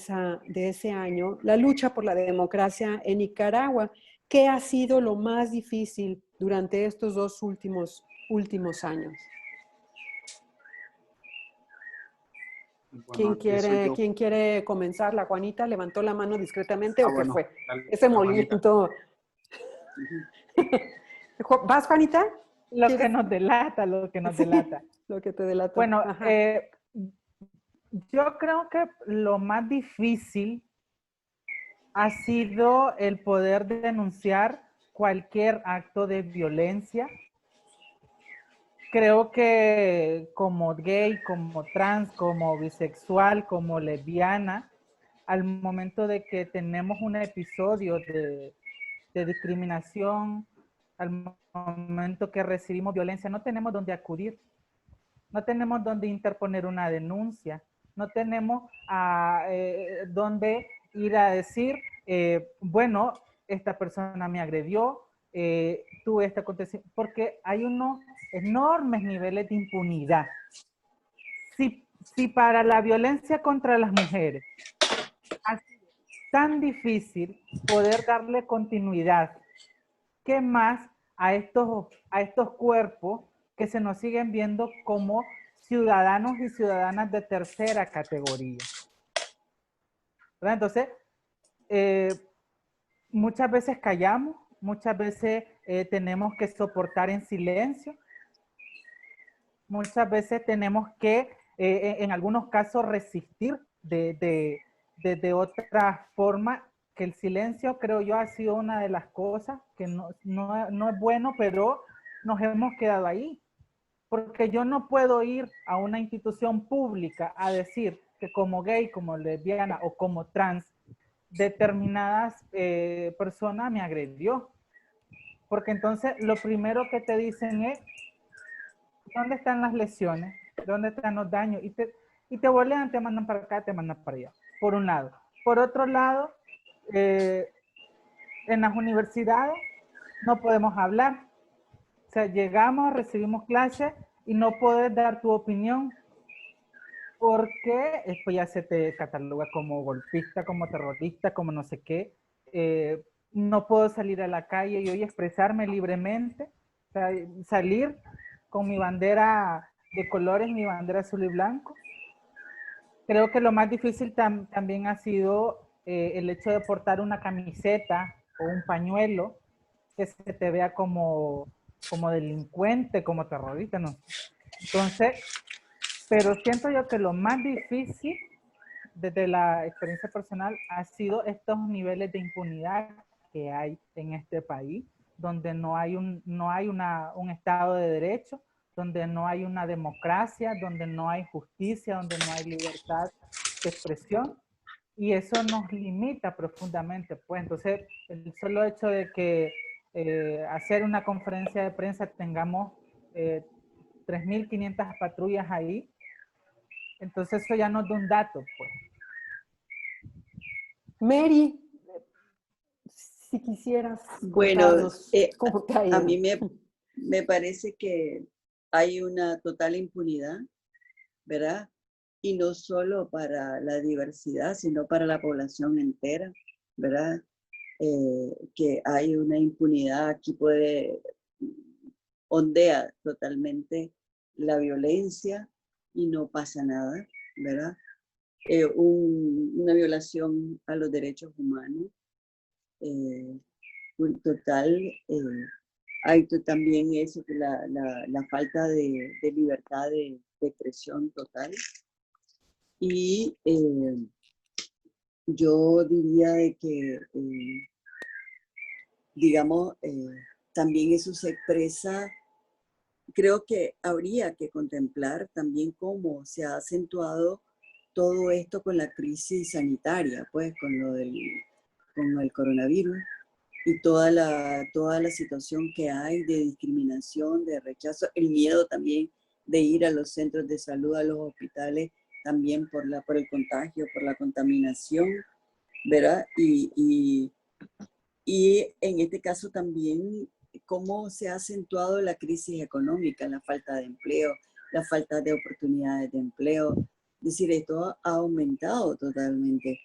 ese año la lucha por la democracia en Nicaragua? ¿Qué ha sido lo más difícil durante estos dos últimos años? Bueno, ¿Quién quiere comenzar? ¿La Juanita levantó la mano discretamente o qué bueno, fue? dale, Ese movimiento. ¿Vas, Juanita? Lo que nos delata. Lo que te delata. Bueno, yo creo que lo más difícil ha sido el poder denunciar cualquier acto de violencia. Creo que como gay, como trans, como bisexual, como lesbiana, al momento de que tenemos un episodio de discriminación, al momento que recibimos violencia, no tenemos dónde acudir, no tenemos dónde interponer una denuncia, no tenemos dónde ir a decir, bueno, esta persona me agredió, tuve este acontecimiento, porque hay unos enormes niveles de impunidad. Si para la violencia contra las mujeres ha sido tan difícil poder darle continuidad, ¿qué más a estos cuerpos que se nos siguen viendo como ciudadanos y ciudadanas de tercera categoría? ¿Verdad? Entonces, muchas veces callamos, muchas veces tenemos que soportar en silencio, muchas veces tenemos que, en algunos casos, resistir de otra forma, que el silencio, creo yo, ha sido una de las cosas que no es bueno, pero nos hemos quedado ahí. Porque yo no puedo ir a una institución pública a decir que como gay, como lesbiana o como trans, determinadas personas me agredió. Porque entonces lo primero que te dicen es, ¿dónde están las lesiones? ¿Dónde están los daños? Y te bolean, te mandan para acá, te mandan para allá, por un lado. Por otro lado, en las universidades no podemos hablar, sea, llegamos, recibimos clases y no puedes dar tu opinión porque después ya se te cataloga como golpista, como terrorista, como no sé qué. No puedo salir a la calle y hoy expresarme libremente, o sea, salir con mi bandera de colores, mi bandera azul y blanco. Creo que lo más difícil también ha sido el hecho de portar una camiseta o un pañuelo que se te vea como delincuente, como terrorista, ¿no? Entonces, pero siento yo que lo más difícil desde la experiencia personal ha sido estos niveles de impunidad que hay en este país, donde no hay un Estado de Derecho, donde no hay una democracia, donde no hay justicia, donde no hay libertad de expresión, y eso nos limita profundamente. Pues entonces, el solo hecho de que hacer una conferencia de prensa tengamos 3.500 patrullas ahí, entonces eso ya nos da un dato, pues. Mary, si quisieras Bueno, contarnos cómo te ha a ido. mí me parece que hay una total impunidad, ¿verdad? Y no solo para la diversidad, sino para la población entera, ¿verdad? Que hay una impunidad, aquí ondea totalmente la violencia y no pasa nada, ¿verdad? Una violación a los derechos humanos, total. Hay también eso, que la falta de libertad de expresión total. Y yo diría de que, digamos, también eso se expresa. Creo que habría que contemplar también cómo se ha acentuado todo esto con la crisis sanitaria, pues con el coronavirus y toda la situación que hay de discriminación, de rechazo, el miedo también de ir a los centros de salud, a los hospitales, también por el contagio, por la contaminación, ¿verdad? Y en este caso también cómo se ha acentuado la crisis económica, la falta de empleo, la falta de oportunidades de empleo. Es decir, esto ha aumentado totalmente.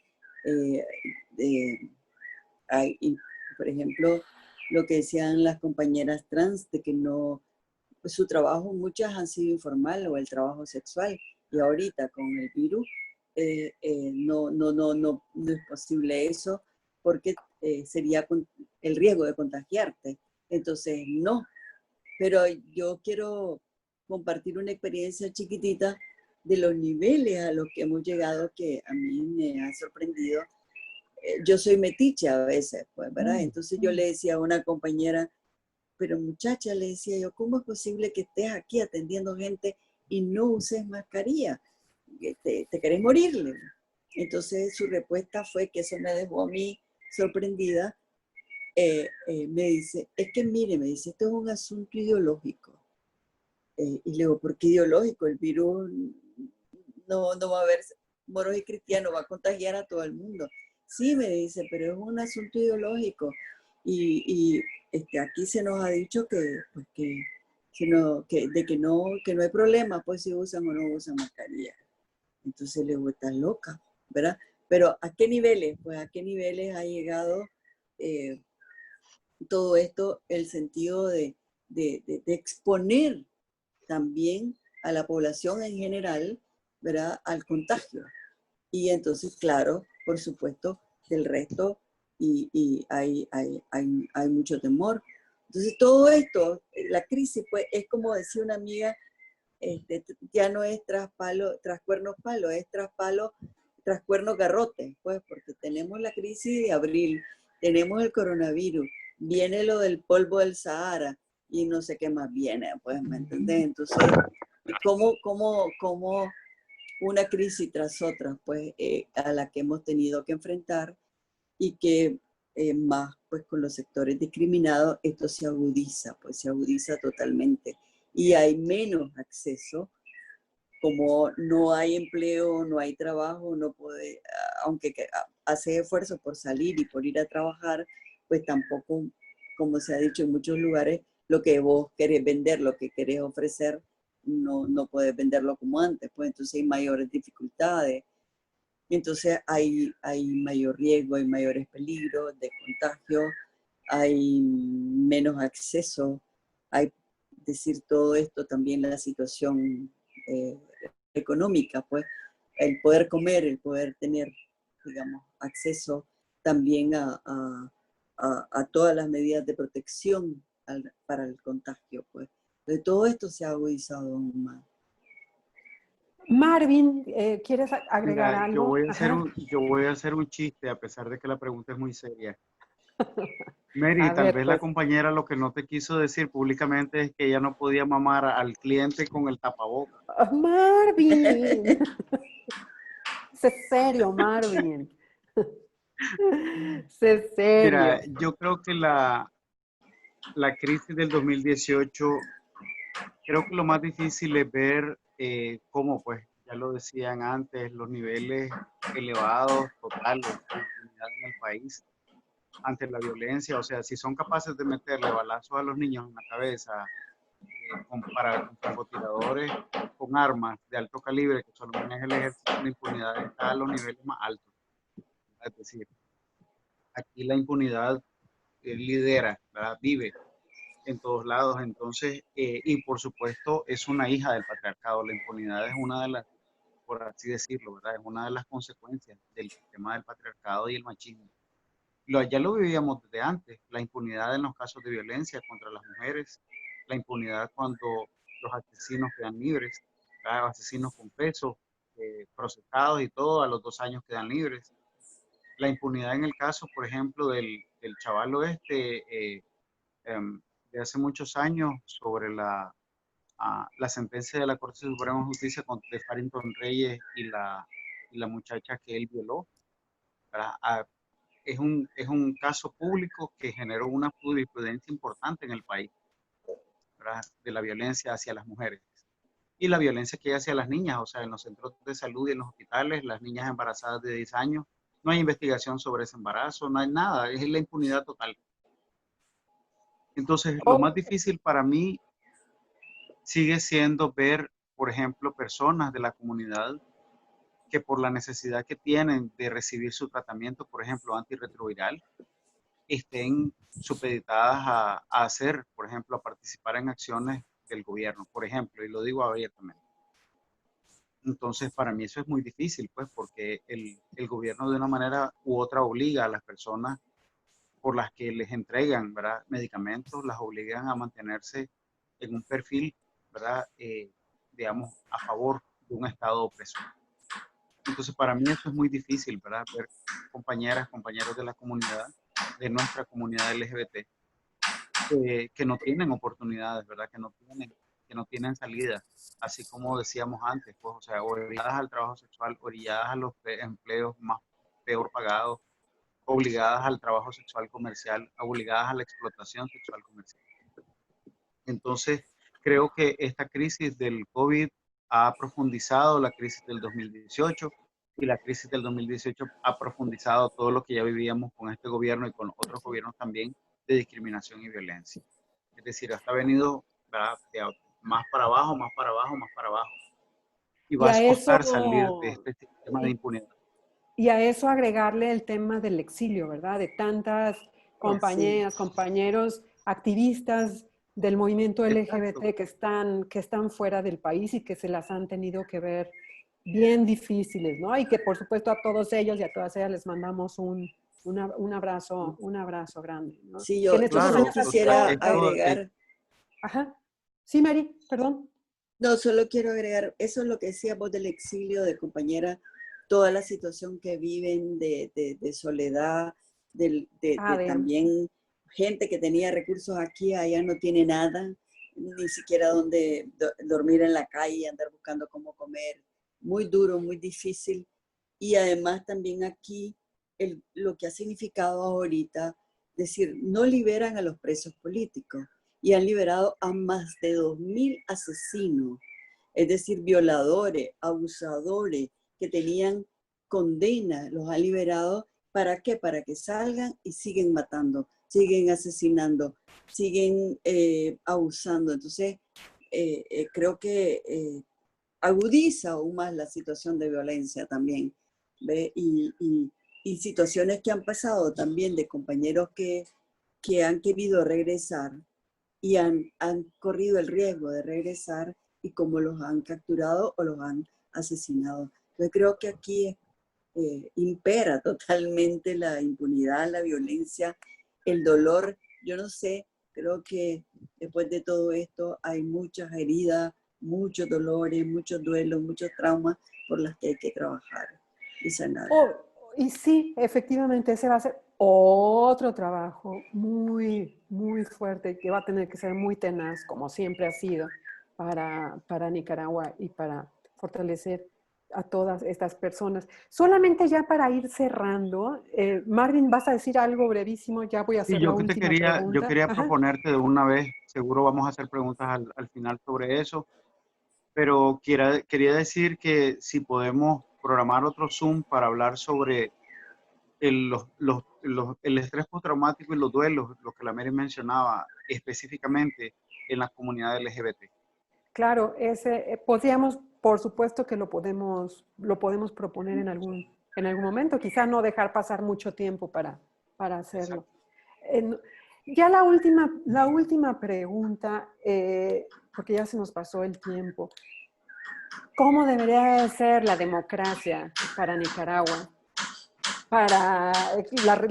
Por ejemplo, lo que decían las compañeras trans, de que no, pues su trabajo, muchas han sido informal o el trabajo sexual, y ahorita con el virus no es posible eso, porque sería el riesgo de contagiarte. Entonces, no. Pero yo quiero compartir una experiencia chiquitita de los niveles a los que hemos llegado, que a mí me ha sorprendido. Yo soy metiche a veces, pues, ¿verdad? Entonces yo le decía a una compañera, pero muchacha, le decía yo, ¿cómo es posible que estés aquí atendiendo gente y no uses mascarilla? ¿Te querés morirle? Entonces su respuesta fue, que eso me dejó a mí sorprendida. Me dice, es que mire, me dice, esto es un asunto ideológico. Y le digo, ¿por qué ideológico? El virus no va a haber moros y cristianos, va a contagiar a todo el mundo. Sí, me dice, pero es un asunto ideológico. Y aquí se nos ha dicho que, pues, que no hay problema, pues si usan o no usan mascarilla. Entonces le digo, estás loca, ¿verdad? Pero ¿a qué niveles? Pues ¿a qué niveles ha llegado todo esto, el sentido de exponer también a la población en general, ¿verdad?, al contagio? Y entonces, claro, por supuesto, del resto, y hay mucho temor. Entonces, todo esto, la crisis, pues, es como decía una amiga, ya no es tras cuernos palo, es tras cuernos garrote, pues, porque tenemos la crisis de abril, tenemos el coronavirus, viene lo del polvo del Sahara, y no sé qué más viene, pues, ¿me entendés? Entonces, ¿cómo una crisis tras otra, pues, a la que hemos tenido que enfrentar, y que más, pues, con los sectores discriminados, esto se agudiza, pues se agudiza totalmente, y hay menos acceso, como no hay empleo, no hay trabajo, no puede, aunque hace esfuerzo por salir y por ir a trabajar, pues tampoco, como se ha dicho en muchos lugares, lo que vos querés vender, lo que querés ofrecer, no puedes venderlo como antes, pues entonces hay mayores dificultades, y entonces hay mayor riesgo, hay mayores peligros de contagio, hay menos acceso, hay, decir todo esto, también la situación económica, pues el poder comer, el poder tener, digamos, acceso también a todas las medidas de protección para el contagio, pues. Entonces, todo esto se ha agudizado aún más. Marvin, ¿quieres agregar Mira, algo? yo voy a hacer un chiste, a pesar de que la pregunta es muy seria. Mary, A tal ver, vez la pues. compañera lo que no te quiso decir públicamente es que ella no podía mamar al cliente con el tapabocas. Marvin. Sé serio, Marvin. Sé Mira, serio. yo creo que la crisis del 2018, creo que lo más difícil es ver cómo, pues, ya lo decían antes, los niveles elevados, totales de impunidad en el país ante la violencia. O sea, si son capaces de meterle balazos a los niños en la cabeza, con francotiradores, con armas de alto calibre, que solo maneja el ejército, la impunidad está a los niveles más altos. Es decir, aquí la impunidad lidera, ¿verdad? Vive en todos lados. Entonces, y por supuesto, es una hija del patriarcado. La impunidad es una de las, por así decirlo, ¿verdad? Es una de las consecuencias del sistema del patriarcado y el machismo. Ya lo vivíamos desde antes, la impunidad en los casos de violencia contra las mujeres, la impunidad cuando los asesinos quedan libres, ¿verdad? Asesinos confesos, procesados y todo, a los 2 años quedan libres. La impunidad en el caso, por ejemplo, del chaval de hace muchos años sobre la sentencia de la Corte Suprema de Justicia contra Farrington Reyes y la muchacha que él violó, ¿verdad? Es un caso público que generó una jurisprudencia importante en el país, ¿verdad? De la violencia hacia las mujeres y la violencia que hay hacia las niñas, o sea, en los centros de salud y en los hospitales, las niñas embarazadas de 10 años, no hay investigación sobre ese embarazo, no hay nada, es la impunidad total. Entonces, lo más difícil para mí sigue siendo ver, por ejemplo, personas de la comunidad que por la necesidad que tienen de recibir su tratamiento, por ejemplo, antirretroviral, estén supeditadas a hacer, por ejemplo, a participar en acciones del gobierno, por ejemplo, y lo digo abiertamente. Entonces, para mí eso es muy difícil, pues, porque el gobierno de una manera u otra obliga a las personas por las que les entregan, ¿verdad? Medicamentos, las obligan a mantenerse en un perfil, ¿verdad? Digamos, a favor de un Estado opresor. Entonces, para mí eso es muy difícil, ¿verdad? Ver compañeras, compañeros de la comunidad, de nuestra comunidad LGBT, que no tienen oportunidades, ¿verdad? Que no tienen salida, así como decíamos antes, pues, o sea, orilladas al trabajo sexual, orilladas a los empleos más peor pagados, obligadas al trabajo sexual comercial, obligadas a la explotación sexual comercial. Entonces, creo que esta crisis del COVID ha profundizado la crisis del 2018 y la crisis del 2018 ha profundizado todo lo que ya vivíamos con este gobierno y con otros gobiernos también de discriminación y violencia. Es decir, hasta ha venido, ¿verdad?, más para abajo, más para abajo, más para abajo. Y Y va a a eso, costar salir de este sistema de impunidad. y a eso agregarle el tema del exilio, ¿verdad? De tantas compañeras, Sí. compañeros, activistas del movimiento Exacto. LGBT que están fuera del país y que se las han tenido que ver bien difíciles, ¿no? Y que por supuesto a todos ellos y a todas ellas les mandamos un abrazo grande, ¿no? Sí, Que yo, en estos yo 2 solo Claro, años ha o sea, quisiera sido... esto, agregar, ajá. Sí, Mary, perdón. no, solo quiero agregar, eso es lo que decía vos del exilio, de compañera, toda la situación que viven de soledad, de también gente que tenía recursos aquí, allá no tiene nada, ni siquiera donde dormir en la calle, andar buscando cómo comer, muy duro, muy difícil. Y además también aquí lo que ha significado ahorita, decir, no liberan a los presos políticos y han liberado a más de 2.000 asesinos, es decir, violadores, abusadores que tenían condena, los ha liberado. ¿Para qué? Para que salgan y siguen matando. siguen asesinando, siguen abusando. Entonces, creo que agudiza aún más la situación de violencia también, ¿ve? Y situaciones que han pasado también de compañeros que han querido regresar y han corrido el riesgo de regresar y cómo los han capturado o los han asesinado. Entonces creo que aquí impera totalmente la impunidad, la violencia, el dolor. Yo no sé, creo que después de todo esto hay muchas heridas, muchos dolores, muchos duelos, muchos traumas por las que hay que trabajar y sanar. Y sí, efectivamente, ese va a ser otro trabajo muy, muy fuerte que va a tener que ser muy tenaz, como siempre ha sido, para Nicaragua y para fortalecer a todas estas personas. Solamente ya para ir cerrando, Marvin, ¿vas a decir algo brevísimo? Ya voy a hacer Sí, la última pregunta. yo quería Ajá. proponerte de una vez, seguro vamos a hacer preguntas al final sobre eso, pero quería decir que si podemos programar otro Zoom para hablar sobre el estrés postraumático y los duelos, lo que la Mary mencionaba específicamente en la comunidad LGBT. Claro, podríamos, por supuesto que lo podemos proponer en algún momento, quizá no dejar pasar mucho tiempo para hacerlo. Ya la última pregunta, porque ya se nos pasó el tiempo. ¿Cómo debería de ser la democracia para Nicaragua? Para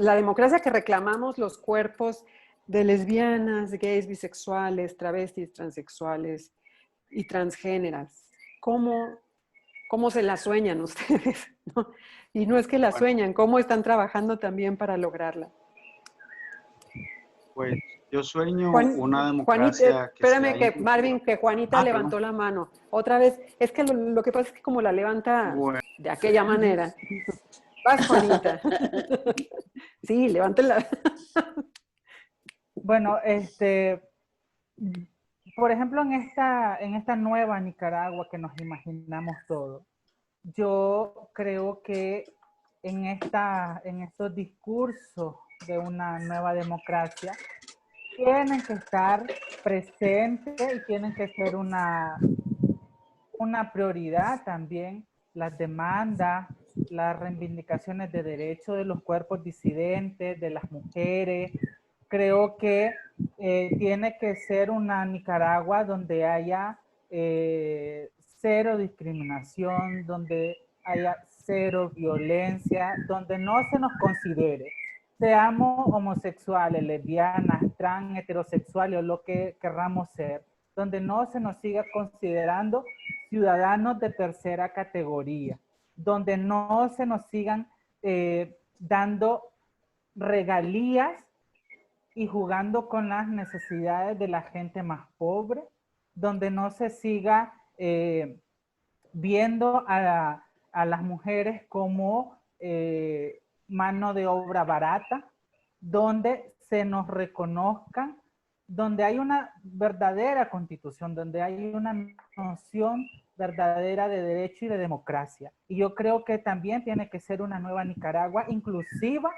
la democracia que reclamamos los cuerpos de lesbianas, gays, bisexuales, travestis, transexuales y transgéneras. ¿Cómo se la sueñan ustedes? ¿No? Y no es que la sueñan, ¿cómo están trabajando también para lograrla? Pues yo sueño una Juanita, democracia que sea espérame que inclusiva. Marvin, que Juanita levantó Perdón. la mano. Otra vez, es que lo que pasa es que como la levanta Bueno, de aquella manera. Vas, Juanita. Sí, levántela. Bueno, por ejemplo, en esta nueva Nicaragua que nos imaginamos todos, yo creo que en estos discursos de una nueva democracia tienen que estar presentes y tienen que ser una prioridad también las demandas, las reivindicaciones de derechos de los cuerpos disidentes, de las mujeres. Creo que tiene que ser una Nicaragua donde haya cero discriminación, donde haya cero violencia, donde no se nos considere, seamos homosexuales, lesbianas, trans, heterosexuales o lo que querramos ser, donde no se nos siga considerando ciudadanos de tercera categoría, donde no se nos sigan dando regalías y jugando con las necesidades de la gente más pobre, donde no se siga viendo a las mujeres como mano de obra barata, donde se nos reconozcan, donde hay una verdadera constitución, donde hay una noción verdadera de derecho y de democracia. Y yo creo que también tiene que ser una nueva Nicaragua inclusiva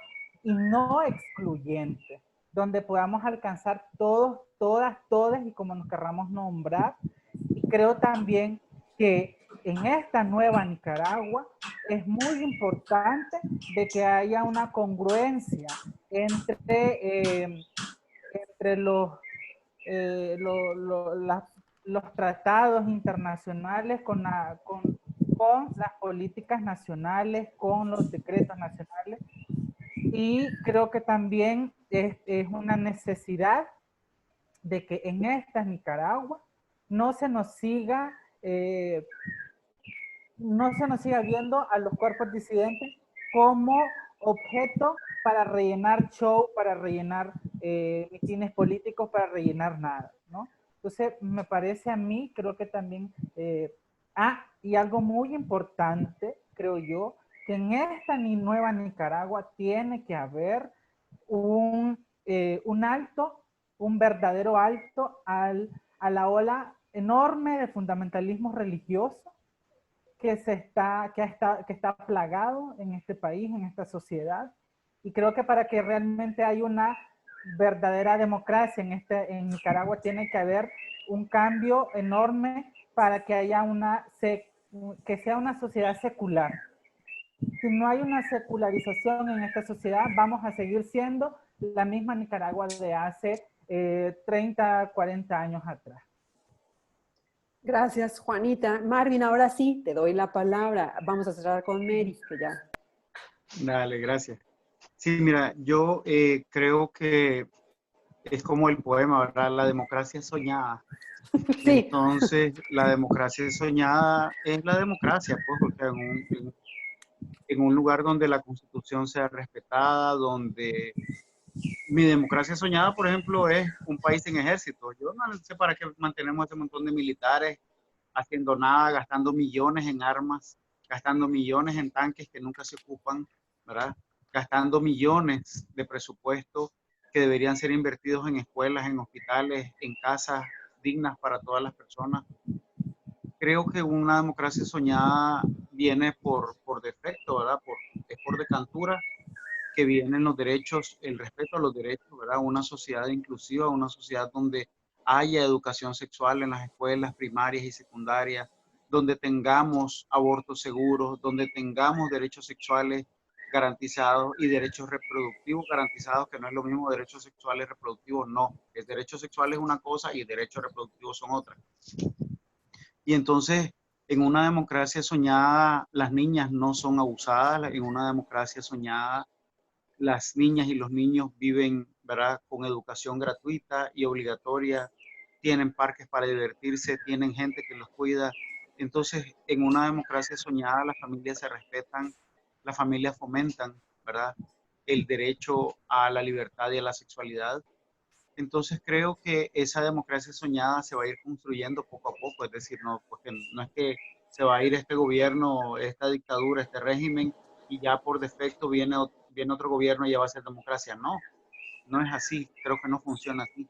y no excluyente, donde podamos alcanzar todos, todas, todas y como nos querramos nombrar. Y creo también que en esta nueva Nicaragua es muy importante de que haya una congruencia entre los tratados internacionales con las políticas nacionales, con los decretos nacionales. Y creo que también es una necesidad de que en esta Nicaragua no se nos siga viendo a los cuerpos disidentes como objeto para rellenar show, para rellenar mitines políticos, para rellenar nada, ¿no? Entonces, me parece a mí, creo que también, y algo muy importante, creo yo, que en esta nueva Nicaragua tiene que haber un alto, un verdadero alto a la ola enorme de fundamentalismo religioso que está plagado en este país, en esta sociedad. Y creo que para que realmente haya una verdadera democracia en Nicaragua tiene que haber un cambio enorme para que haya que sea una sociedad secular. Si no hay una secularización en esta sociedad, vamos a seguir siendo la misma Nicaragua de hace 30, 40 años atrás. Gracias, Juanita. Marvin, ahora sí, te doy la palabra. Vamos a cerrar con Mary, que ya. Dale, gracias. Sí, mira, yo creo que es como el poema, ¿verdad? La democracia soñada. Sí. Entonces, la democracia soñada es la democracia, pues, porque en un lugar donde la Constitución sea respetada, donde mi democracia soñada, por ejemplo, es un país sin ejército. Yo no sé para qué mantenemos ese montón de militares haciendo nada, gastando millones en armas, gastando millones en tanques que nunca se ocupan, ¿verdad? Gastando millones de presupuesto que deberían ser invertidos en escuelas, en hospitales, en casas dignas para todas las personas. Creo que una democracia soñada viene por defecto, ¿verdad? Es por decantura que vienen los derechos, el respeto a los derechos, ¿verdad? Una sociedad inclusiva, una sociedad donde haya educación sexual en las escuelas primarias y secundarias, donde tengamos abortos seguros, donde tengamos derechos sexuales garantizados y derechos reproductivos garantizados, que no es lo mismo derechos sexuales y reproductivos, no. El derecho sexual es una cosa y el derecho reproductivo son otras. Y entonces, en una democracia soñada, las niñas no son abusadas, en una democracia soñada, las niñas y los niños viven, ¿verdad?, con educación gratuita y obligatoria, tienen parques para divertirse, tienen gente que los cuida. Entonces, en una democracia soñada, las familias se respetan, las familias fomentan, ¿verdad?, el derecho a la libertad y a la sexualidad. Entonces, creo que esa democracia soñada se va a ir construyendo poco a poco, es decir, no, porque no es que se va a ir este gobierno, esta dictadura, este régimen, y ya por defecto viene otro gobierno y ya va a ser democracia. No, no es así, creo que no funciona así.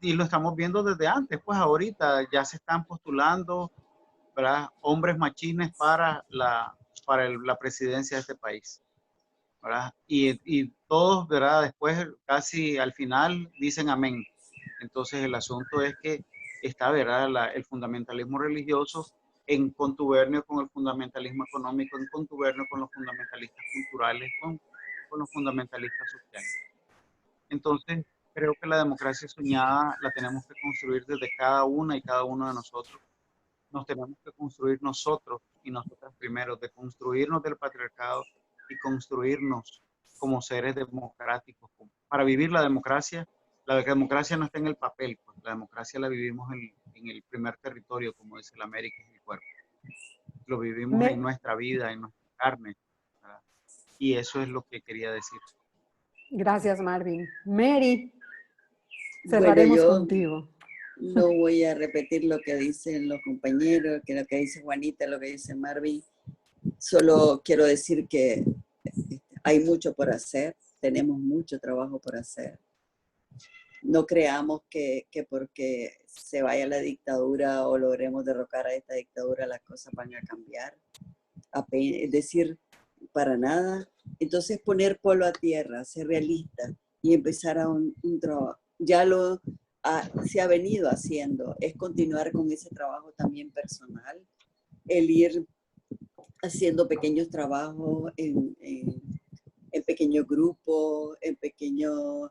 Y lo estamos viendo desde antes, pues ahorita ya se están postulando, ¿verdad?, hombres machines para la presidencia de este país, ¿verdad? Y todos, ¿verdad?, después casi al final dicen amén. Entonces el asunto es que está, ¿verdad?, el fundamentalismo religioso en contubernio con el fundamentalismo económico, en contubernio con los fundamentalistas culturales, con los fundamentalistas sociales. Entonces, creo que la democracia soñada la tenemos que construir desde cada una y cada uno de nosotros. Nos tenemos que construir nosotros y nosotras primero, de construirnos del patriarcado y construirnos como seres democráticos. Para vivir la democracia no está en el papel, pues la democracia la vivimos en el primer territorio, como dice la América, es el cuerpo. Lo vivimos en nuestra vida, en nuestra carne, ¿verdad? Y eso es lo que quería decir. Gracias, Marvin. Mary, Bueno, cerraremos yo contigo. no voy a repetir lo que dicen los compañeros, que lo que dice Juanita, lo que dice Marvin. Solo quiero decir que hay mucho por hacer, tenemos mucho trabajo por hacer. No creamos que porque se vaya la dictadura o logremos derrocar a esta dictadura, las cosas van a cambiar. Es decir, para nada. Entonces poner polo a tierra, ser realista y empezar a un trabajo. Ya se ha venido haciendo, es continuar con ese trabajo también personal, el ir haciendo pequeños trabajos en pequeños grupos, en pequeños,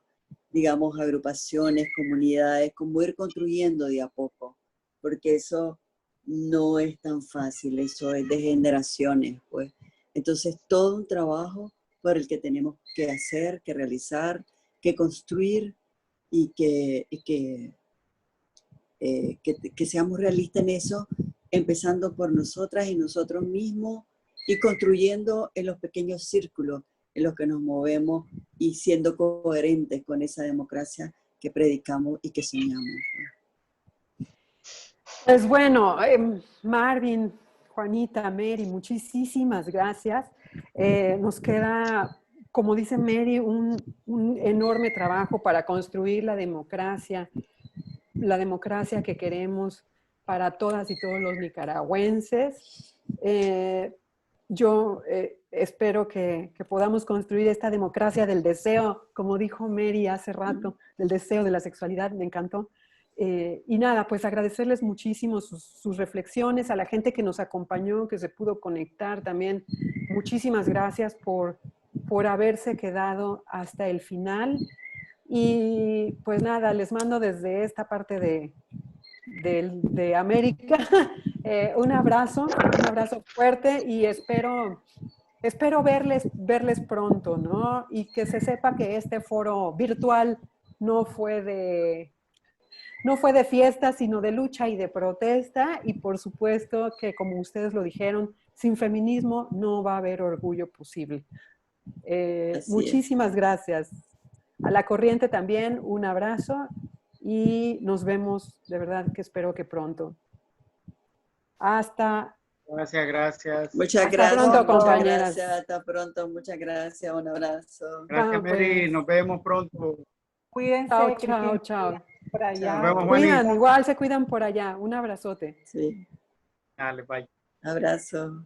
digamos, agrupaciones, comunidades, como ir construyendo de a poco, porque eso no es tan fácil, eso es de generaciones, pues. Entonces, todo un trabajo por el que tenemos que hacer, que realizar, que construir y que seamos realistas en eso, empezando por nosotras y nosotros mismos y construyendo en los pequeños círculos en los que nos movemos y siendo coherentes con esa democracia que predicamos y que soñamos. Pues bueno, Marvin, Juanita, Mary, muchísimas gracias. Nos queda, como dice Mary, un enorme trabajo para construir la democracia que queremos para todas y todos los nicaragüenses. Yo espero que podamos construir esta democracia del deseo, como dijo Mary hace rato, del deseo de la sexualidad, me encantó. Y nada, pues agradecerles muchísimo sus reflexiones, a la gente que nos acompañó, que se pudo conectar también. Muchísimas gracias por haberse quedado hasta el final. Y pues nada, les mando desde esta parte de América un abrazo fuerte y espero verles pronto, ¿no? Y que se sepa que este foro virtual no fue de fiesta, sino de lucha y de protesta, y por supuesto que, como ustedes lo dijeron, sin feminismo no va a haber orgullo posible. Muchísimas gracias. A la corriente también, un abrazo, y nos vemos, de verdad que espero que pronto. Gracias. Muchas Hasta gracias. pronto, Muchas compañeras. gracias. Hasta pronto. Muchas gracias. Un abrazo. Gracias, Mary. Pues. Nos vemos pronto. Cuídense. Chao. Por allá. Nos vemos, Cuidan, Juaní. igual se cuidan por allá. Un abrazote. Sí. Dale, bye. Abrazo.